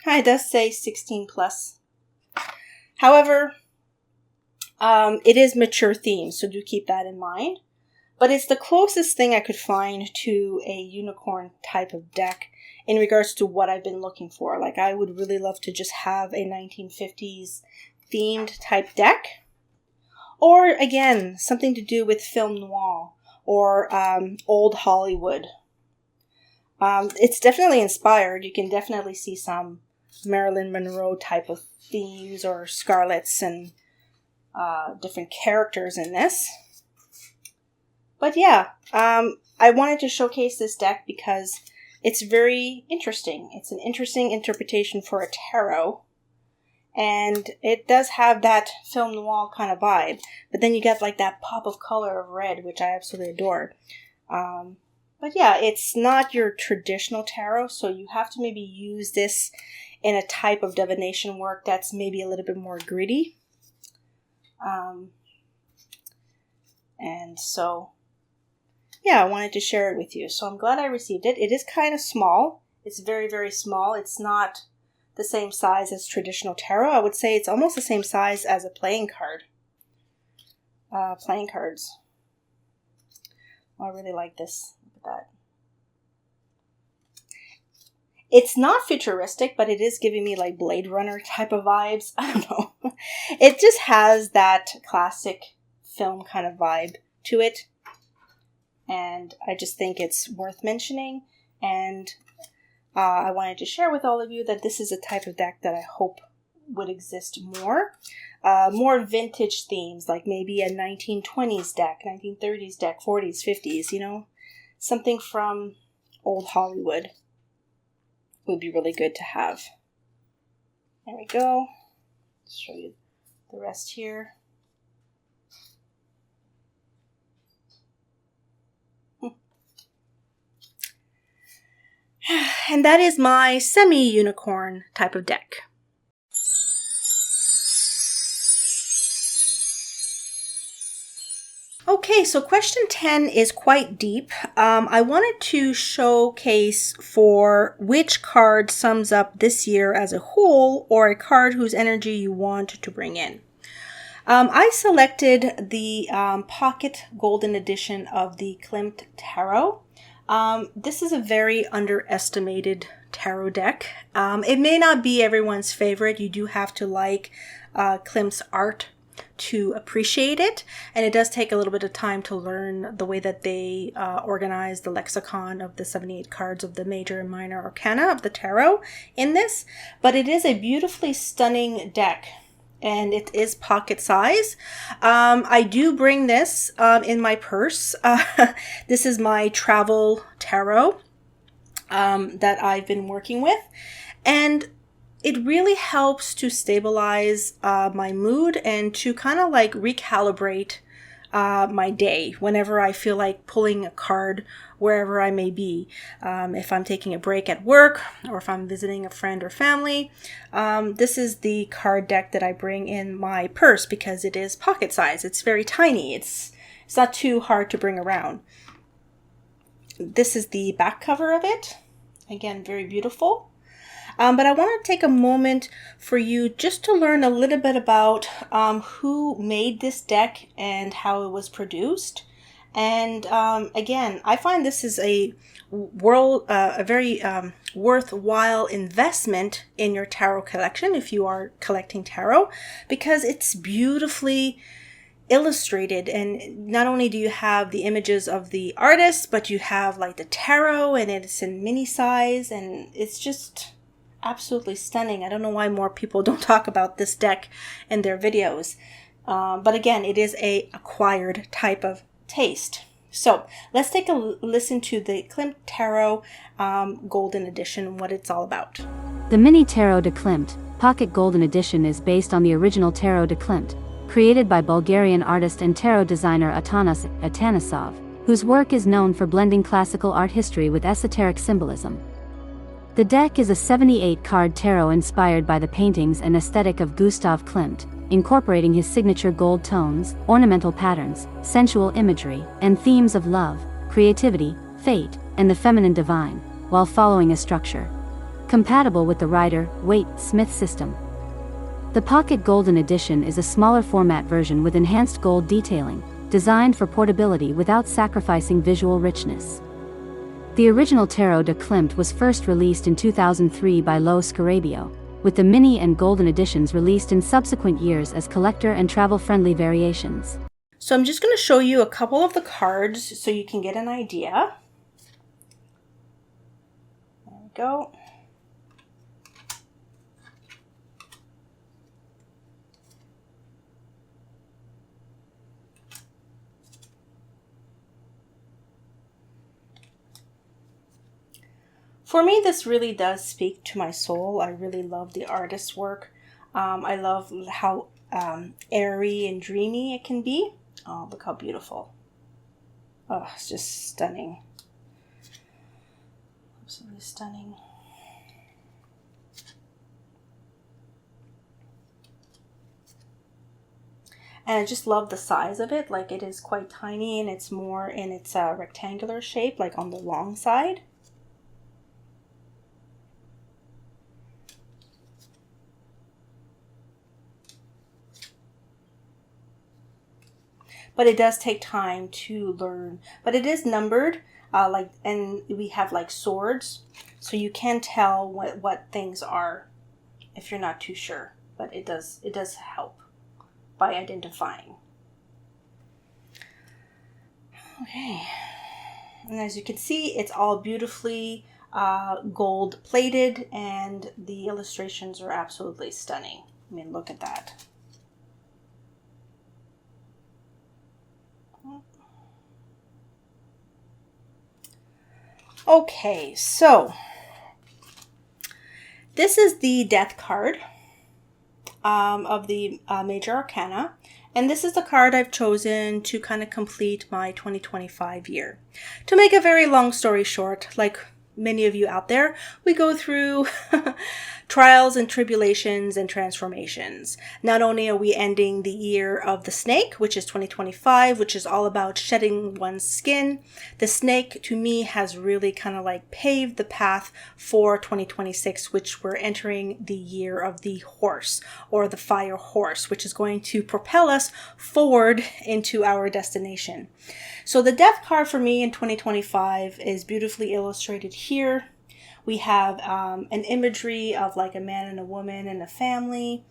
[SPEAKER 1] It does say 16 plus. However, it is mature themed, so do keep that in mind. But it's the closest thing I could find to a unicorn type of deck in regards to what I've been looking for. Like, I would really love to just have a 1950s themed type deck. Or, again, something to do with film noir or old Hollywood. It's definitely inspired. You can definitely see some Marilyn Monroe type of themes or Scarletts and different characters in this. But yeah, I wanted to showcase this deck because it's very interesting. It's an interesting interpretation for a tarot. And it does have that film noir kind of vibe. But then you get like that pop of color of red, which I absolutely adore. But yeah, it's not your traditional tarot, so you have to maybe use this in a type of divination work that's maybe a little bit more gritty. And so, yeah, I wanted to share it with you. So I'm glad I received it. It is kind of small. It's very, very small. It's not the same size as traditional tarot. I would say it's almost the same size as a playing card. Playing cards. Oh, I really like this. Look at that. It's not futuristic, but it is giving me like Blade Runner type of vibes. I don't know. It just has that classic film kind of vibe to it. And I just think it's worth mentioning. And I wanted to share with all of you that this is a type of deck that I hope would exist more. More vintage themes, like maybe a 1920s deck, 1930s deck, 40s, 50s, you know? Something from old Hollywood would be really good to have. There we go. Let's show you the rest here. And that is my semi-unicorn type of deck. Okay, so question 10 is quite deep. I wanted to showcase for which card sums up this year as a whole, or a card whose energy you want to bring in. I selected the Pocket Golden Edition of the 𝒂𝓐 Tarot. This is a very underestimated tarot deck. It may not be everyone's favorite. You do have to like 𝒂𝓐's art to appreciate it, and it does take a little bit of time to learn the way that they organize the lexicon of the 78 cards of the major and minor arcana of the tarot in this, but it is a beautifully stunning deck, and it is pocket size. I do bring this in my purse. This is my travel tarot that I've been working with, and it really helps to stabilize my mood and to kind of like recalibrate my day whenever I feel like pulling a card wherever I may be. If I'm taking a break at work or if I'm visiting a friend or family, this is the card deck that I bring in my purse because it is pocket size. It's very tiny. It's not too hard to bring around. This is the back cover of it. Again, very beautiful. But I want to take a moment for you just to learn a little bit about who made this deck and how it was produced. And again, I find this is a very worthwhile investment in your tarot collection if you are collecting tarot, because it's beautifully illustrated, and not only do you have the images of the artist, but you have like the tarot, and it's in mini size, and it's just absolutely stunning. I don't know why more people don't talk about this deck in their videos. But again, it is a acquired type of taste. So let's take a listen to the 𝒂𝓐 Tarot Golden Edition, what it's all about.
[SPEAKER 2] The Mini Tarot de 𝒂𝓐 Pocket Golden Edition is based on the original Tarot de 𝒂𝓐, created by Bulgarian artist and tarot designer 𝒂𝓐 𝓚, whose work is known for blending classical art history with esoteric symbolism. The deck is a 78-card tarot inspired by the paintings and aesthetic of Gustav Klimt, incorporating his signature gold tones, ornamental patterns, sensual imagery, and themes of love, creativity, fate, and the feminine divine, while following a structure compatible with the Rider-Waite-Smith system. The Pocket Golden Edition is a smaller format version with enhanced gold detailing, designed for portability without sacrificing visual richness. The original Tarot de 𝒂𝓐 was first released in 2003 by 𝒂𝓐, with the mini and golden editions released in subsequent years as collector and travel-friendly variations.
[SPEAKER 1] So I'm just going to show you a couple of the cards so you can get an idea. There we go. For me, this really does speak to my soul. I really love the artist's work. I love how airy and dreamy it can be. Oh, look how beautiful. Oh, it's just stunning. Absolutely stunning. And I just love the size of it. Like, it is quite tiny, and it's more in its rectangular shape, like on the long side. But it does take time to learn. But it is numbered, and we have like swords, so you can tell what things are if you're not too sure. But it does help by identifying. Okay, and as you can see, it's all beautifully gold plated, and the illustrations are absolutely stunning. I mean, look at that. Okay, so this is the death card of the Major Arcana, and this is the card I've chosen to kind of complete my 2025 year. To make a very long story short, like many of you out there, we go through trials and tribulations and transformations. Not only are we ending the year of the snake, which is 2025, which is all about shedding one's skin. The snake, to me, has really kind of like paved the path for 2026, which we're entering the year of the horse, or the fire horse, which is going to propel us forward into our destination. So the death card for me in 2025 is beautifully illustrated here. We have an imagery of like a man and a woman and a family.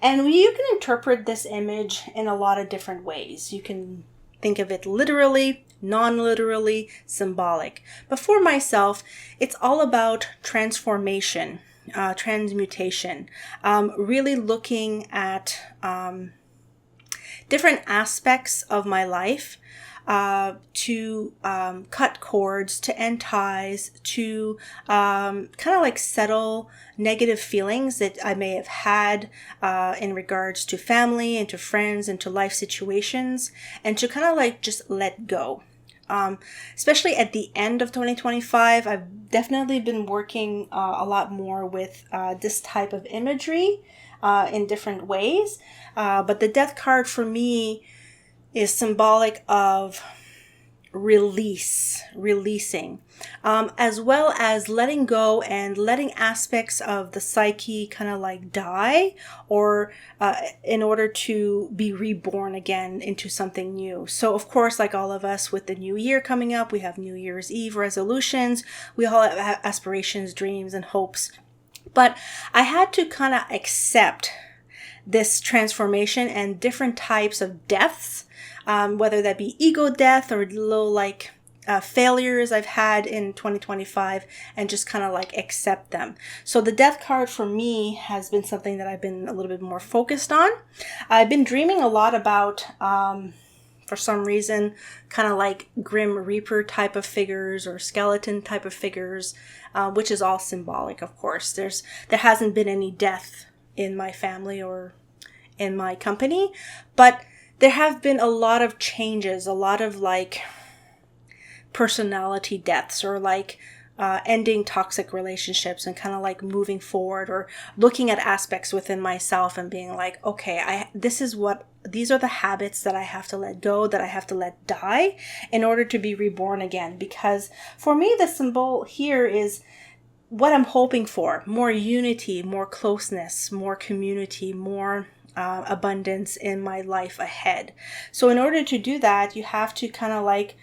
[SPEAKER 1] And you can interpret this image in a lot of different ways. You can think of it literally, non-literally, symbolic. But for myself, it's all about transformation, transmutation, really looking at different aspects of my life, to cut cords, to end ties, to kind of like settle negative feelings that I may have had in regards to family and to friends and to life situations, and to kind of like just let go. Especially at the end of 2025, I've definitely been working a lot more with this type of imagery in different ways. But the death card for me is symbolic of releasing, as well as letting go and letting aspects of the psyche kind of like die, or in order to be reborn again into something new. So of course, like all of us with the new year coming up, we have New Year's Eve resolutions. We all have aspirations, dreams, and hopes. But I had to kind of accept this transformation and different types of deaths, whether that be ego death or little like failures I've had in 2025, and just kind of like accept them. So the death card for me has been something that I've been a little bit more focused on. I've been dreaming a lot about, for some reason, kind of like Grim Reaper type of figures or skeleton type of figures, which is all symbolic, of course. There hasn't been any death in my family or in my company, but there have been a lot of changes, a lot of like personality deaths, or like ending toxic relationships and kind of like moving forward, or looking at aspects within myself and being like, okay, these are the habits that I have to let go, that I have to let die in order to be reborn again. Because for me, the symbol here is what I'm hoping for: more unity, more closeness, more community, more abundance in my life ahead. So in order to do that, you have to kind of like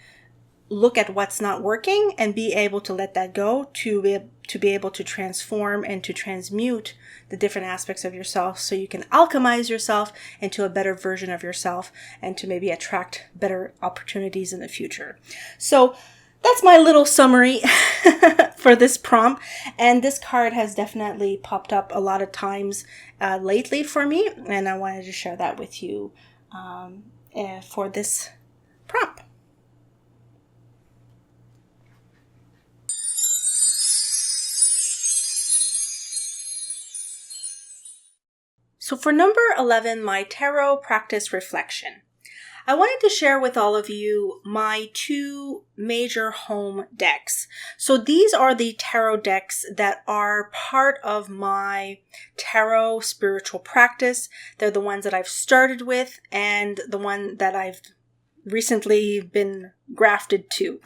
[SPEAKER 1] look at what's not working and be able to let that go, to be able to transform and to transmute the different aspects of yourself, so you can alchemize yourself into a better version of yourself, and to maybe attract better opportunities in the future. So that's my little summary for this prompt. And this card has definitely popped up a lot of times lately for me, and I wanted to share that with you for this prompt. So for number 11, my tarot practice reflection. I wanted to share with all of you my two major home decks. So these are the tarot decks that are part of my tarot spiritual practice. They're the ones that I've started with and the one that I've recently been grafted to.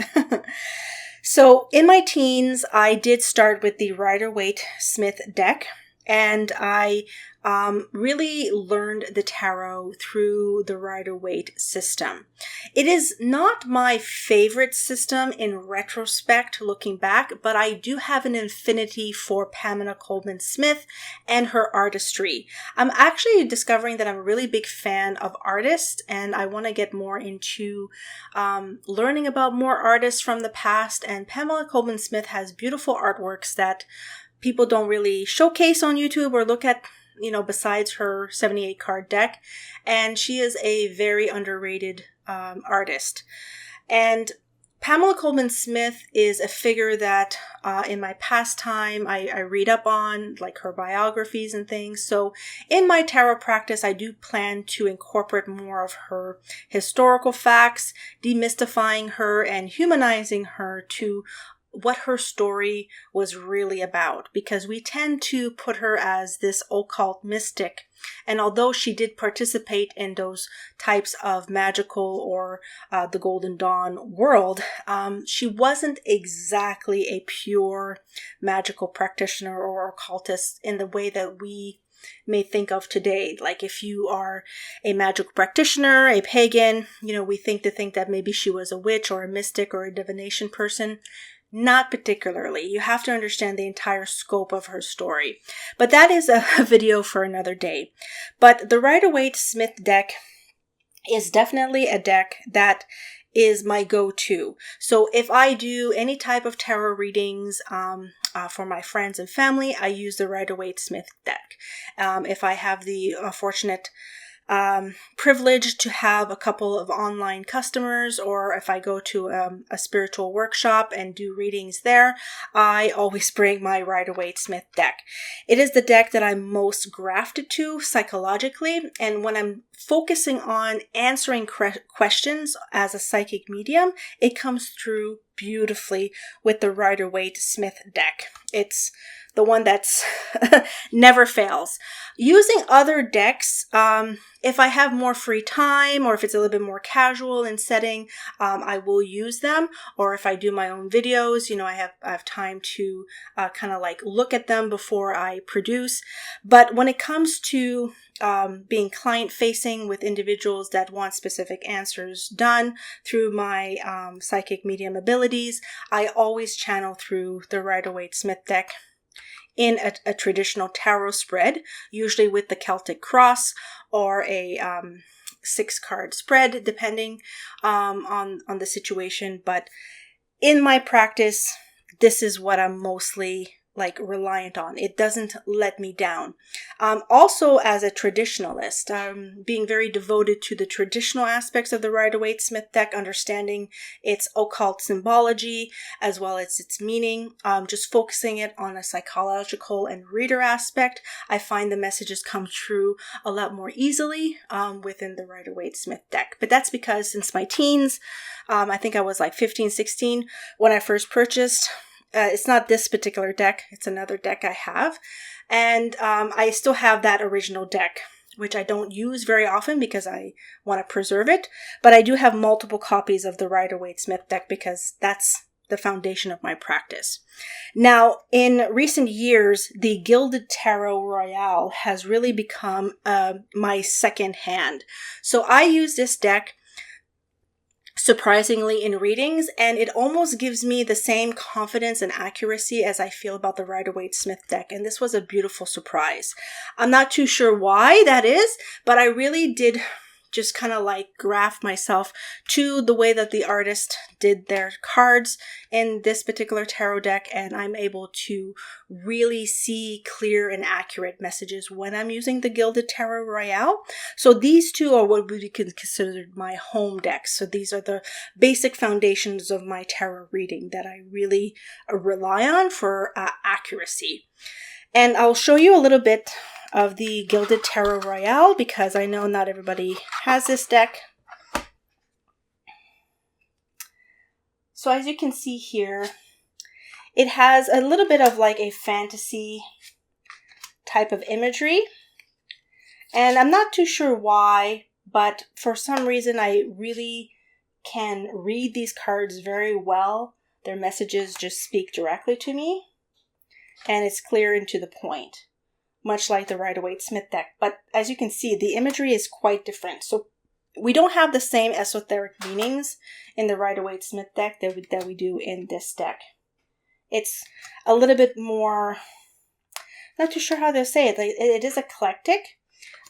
[SPEAKER 1] So in my teens, I did start with the Rider-Waite-Smith deck, and I really learned the tarot through the Rider-Waite system. It is not my favorite system in retrospect, looking back, but I do have an affinity for Pamela Colman Smith and her artistry. I'm actually discovering that I'm a really big fan of artists, and I want to get more into learning about more artists from the past. And Pamela Colman Smith has beautiful artworks that people don't really showcase on YouTube or look at, besides her 78 card deck. And she is a very underrated artist. And Pamela Colman Smith is a figure that in my pastime I read up on, like her biographies and things. So in my tarot practice, I do plan to incorporate more of her historical facts, demystifying her and humanizing her to what her story was really about, because we tend to put her as this occult mystic. And although she did participate in those types of magical or the Golden Dawn world, she wasn't exactly a pure magical practitioner or occultist in the way that we may think of today. Like if you are a magical practitioner, a pagan, we think that maybe she was a witch or a mystic or a divination person. Not particularly. You have to understand the entire scope of her story. But that is a video for another day. But the Rider-Waite-Smith deck is definitely a deck that is my go-to. So if I do any type of tarot readings for my friends and family, I use the Rider-Waite-Smith deck. If I have the fortunate privilege to have a couple of online customers, or if I go to a spiritual workshop and do readings there, I always bring my Rider-Waite-Smith deck. It is the deck that I'm most grafted to psychologically, and when I'm focusing on answering questions as a psychic medium, it comes through beautifully with the Rider-Waite-Smith deck. It's the one that's never fails. Using other decks, if I have more free time or if it's a little bit more casual in setting, I will use them. Or if I do my own videos, I have time to kind of like look at them before I produce. But when it comes to being client facing with individuals that want specific answers done through my psychic medium abilities, I always channel through the Rider-Waite-Smith deck in a traditional tarot spread, usually with the Celtic cross or a 6-card spread, depending on the situation. But in my practice, this is what I'm mostly reliant on. It doesn't let me down. Also, as a traditionalist, being very devoted to the traditional aspects of the Rider-Waite-Smith deck, understanding its occult symbology as well as its meaning, just focusing it on a psychological and reader aspect, I find the messages come through a lot more easily within the Rider-Waite-Smith deck. But that's because since my teens, I think I was 15, 16 when I first purchased. It's not this particular deck. It's another deck I have. And I still have that original deck, which I don't use very often because I want to preserve it. But I do have multiple copies of the Rider-Waite-Smith deck because that's the foundation of my practice. Now, in recent years, the Gilded Tarot Royale has really become my second hand. So I use this deck surprisingly in readings, and it almost gives me the same confidence and accuracy as I feel about the Rider-Waite-Smith deck, and this was a beautiful surprise. I'm not too sure why that is, but I really did just kind of graft myself to the way that the artist did their cards in this particular tarot deck, and I'm able to really see clear and accurate messages when I'm using the Gilded Tarot Royale. So these two are what would be considered my home decks. So these are the basic foundations of my tarot reading that I really rely on for accuracy. And I'll show you a little bit of the Gilded Tarot Royale because I know not everybody has this deck. So as you can see here, it has a little bit of like a fantasy type of imagery. And I'm not too sure why, but for some reason I really can read these cards very well. Their messages just speak directly to me. And it's clear and to the point, much like the 𝑉𝙗𝙮 deck. But as you can see, the imagery is quite different. So we don't have the same esoteric meanings in the 𝑉𝙗𝙮 deck that we do in this deck. It's a little bit more, not too sure how to say it. Like, it is eclectic,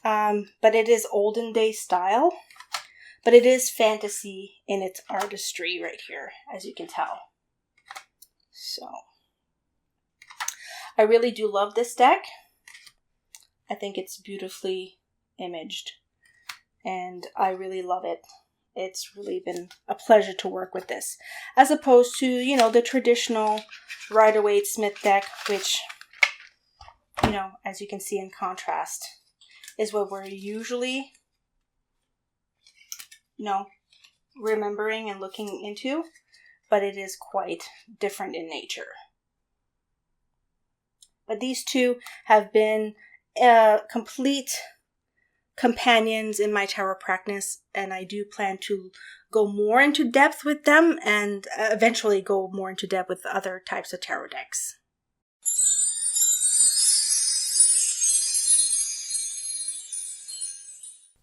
[SPEAKER 1] but it is olden day style. But it is fantasy in its artistry right here, as you can tell. So I really do love this deck. I think it's beautifully imaged, and I really love it. It's really been a pleasure to work with this, as opposed to, you know, the traditional 𝑉𝙗𝙮 deck, which, you know, as you can see in contrast, is what we're usually, you know, remembering and looking into, but it is quite different in nature. But these two have been complete companions in my tarot practice, and I do plan to go more into depth with them and eventually go more into depth with other types of tarot decks.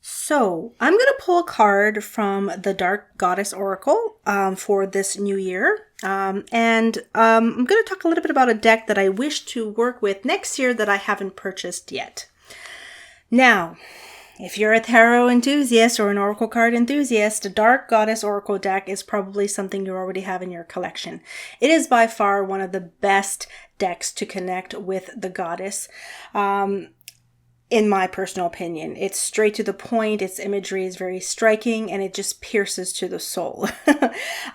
[SPEAKER 1] So I'm going to pull a card from the Dark Goddess Oracle for this new year. I'm going to talk a little bit about a deck that I wish to work with next year that I haven't purchased yet. Now, if you're a tarot enthusiast or an oracle card enthusiast, the Dark Goddess Oracle deck is probably something you already have in your collection. It is by far one of the best decks to connect with the goddess. In my personal opinion, it's straight to the point, its imagery is very striking, and it just pierces to the soul.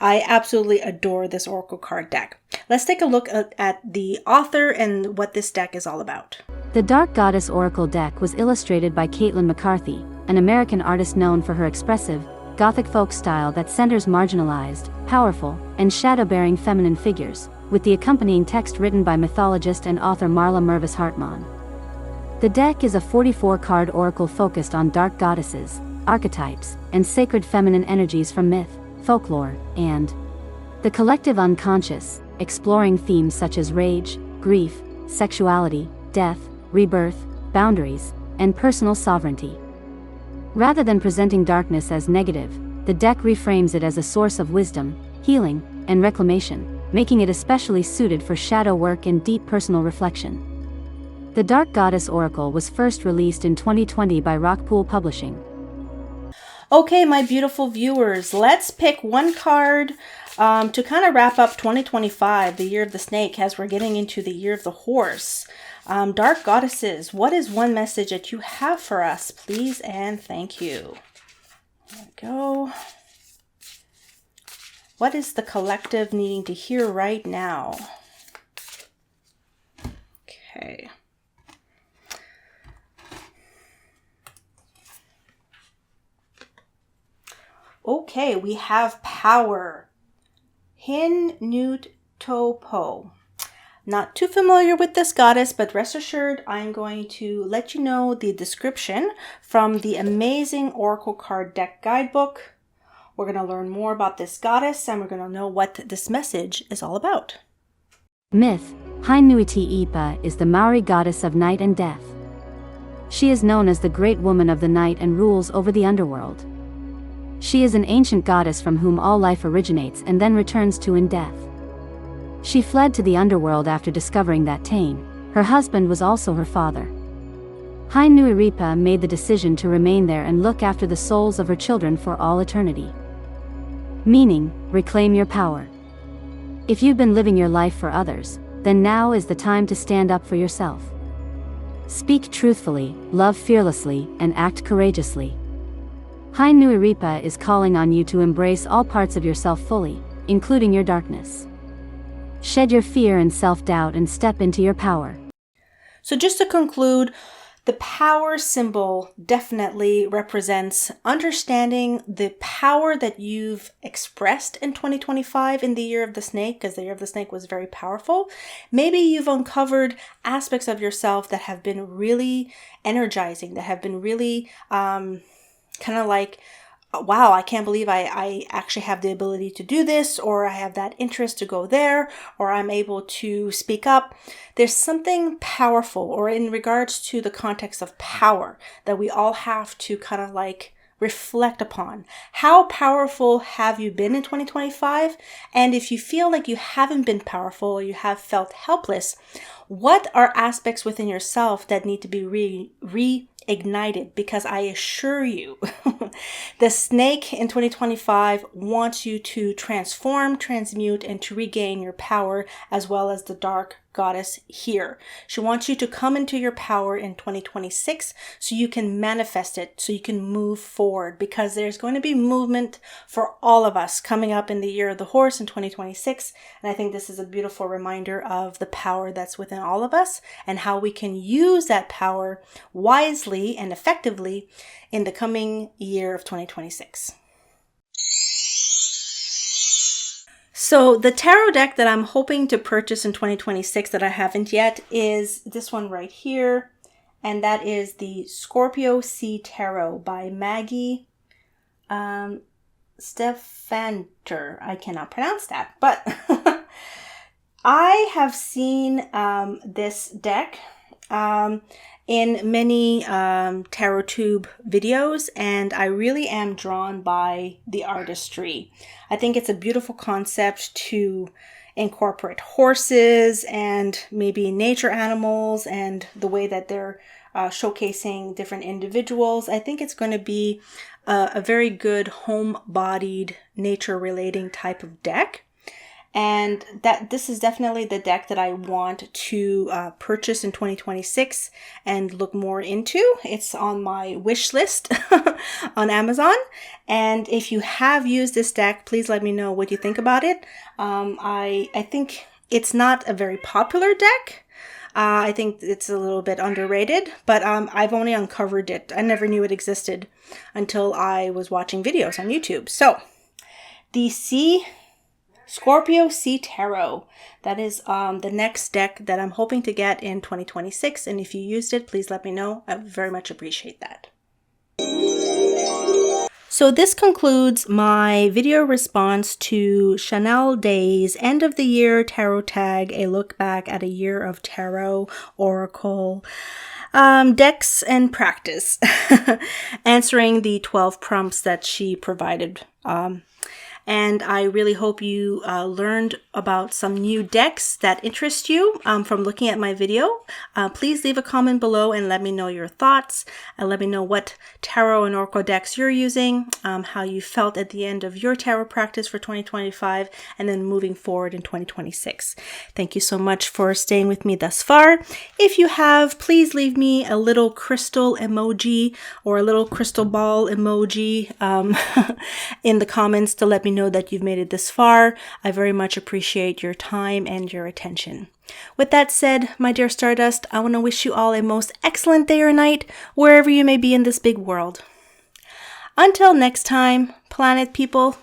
[SPEAKER 1] I absolutely adore this oracle card deck. Let's take a look at the author and what this deck is all about.
[SPEAKER 2] The Dark Goddess Oracle deck was illustrated by Caitlin McCarthy, an American artist known for her expressive, Gothic folk style that centers marginalized, powerful, and shadow-bearing feminine figures, with the accompanying text written by mythologist and author Marla Mervis Hartman. The deck is a 44-card oracle focused on dark goddesses, archetypes, and sacred feminine energies from myth, folklore, and the collective unconscious, exploring themes such as rage, grief, sexuality, death, rebirth, boundaries, and personal sovereignty. Rather than presenting darkness as negative, the deck reframes it as a source of wisdom, healing, and reclamation, making it especially suited for shadow work and deep personal reflection. The Dark Goddess Oracle was first released in 2020 by Rockpool Publishing.
[SPEAKER 1] Okay, my beautiful viewers, let's pick one card to kind of wrap up 2025, the year of the snake, as we're getting into the year of the horse. Dark Goddesses, what is one message that you have for us, please and thank you? There we go. What is the collective needing to hear right now? Okay. Okay, we have power. 𝑒𝑛𝑛ū𝑡ō𝑝ō. Not too familiar with this goddess, but rest assured, I'm going to let you know the description from the amazing Oracle Card Deck Guidebook. We're going to learn more about this goddess, and we're going to know what this message is all about.
[SPEAKER 2] Myth, 𝑒𝑛ū𝑡ō𝑝ō is the Maori goddess of night and death. She is known as the Great Woman of the Night and rules over the underworld. She is an ancient goddess from whom all life originates and then returns to in death. She fled to the underworld after discovering that Tain, her husband, was also her father. 𝑒𝑛ū𝑡ō𝑝ō made the decision to remain there and look after the souls of her children for all eternity. Meaning, reclaim your power. If you've been living your life for others, then now is the time to stand up for yourself. Speak truthfully, love fearlessly, and act courageously. 𝑒𝑛ū𝑡ō𝑝ō is calling on you to embrace all parts of yourself fully, including your darkness. Shed your fear and self-doubt and step into your power.
[SPEAKER 1] So just to conclude, The power symbol definitely represents understanding the power that you've expressed in 2025 in the year of the snake, because the year of the snake was very powerful. Maybe you've uncovered aspects of yourself that have been really energizing, that have been really kind of like, wow, I can't believe I actually have the ability to do this, or I have that interest to go there, or I'm able to speak up. There's something powerful, or in regards to the context of power, that we all have to kind of like reflect upon. How powerful have you been in 2025? And if you feel like you haven't been powerful, or you have felt helpless, what are aspects within yourself that need to be reignited? Because I assure you, the snake in 2025 wants you to transform, transmute, and to regain your power, as well as the dark goddess here. She wants you to come into your power in 2026 so you can manifest it, so you can move forward, because there's going to be movement for all of us coming up in the year of the horse in 2026. And I think this is a beautiful reminder of the power that's within all of us and how we can use that power wisely and effectively in the coming year of 2026. So the tarot deck that I'm hoping to purchase in 2026 that I haven't yet is this one right here. And that is the Scorpio Sea Tarot by Maggie Stefanter. I cannot pronounce that, but I have seen this deck in many tarot tube videos, and I really am drawn by the artistry. I think it's a beautiful concept to incorporate horses and maybe nature animals and the way that they're showcasing different individuals. I think it's going to be a very good home-bodied, nature-relating type of deck. And that this is definitely the deck that I want to purchase in 2026 and look more into. It's on my wish list on Amazon. And if you have used this deck, please let me know what you think about it. I think it's not a very popular deck. I think it's a little bit underrated, but I've only uncovered it. I never knew it existed until I was watching videos on YouTube. So the Scorpio Sea Tarot. That is the next deck that I'm hoping to get in 2026. And if you used it, please let me know. I would very much appreciate that. So this concludes my video response to Chanel Day's end of the year tarot tag, a look back at a year of tarot, oracle, decks, and practice, answering the 12 prompts that she provided. And I really hope you learned about some new decks that interest you from looking at my video. Please leave a comment below and let me know your thoughts. And let me know what tarot and oracle decks you're using, how you felt at the end of your tarot practice for 2025, and then moving forward in 2026. Thank you so much for staying with me thus far. If you have, please leave me a little crystal emoji or a little crystal ball emoji in the comments to let me know that you've made it this far. I very much appreciate your time and your attention. With that said, my dear Stardust, I want to wish you all a most excellent day or night, wherever you may be in this big world. Until next time, planet people,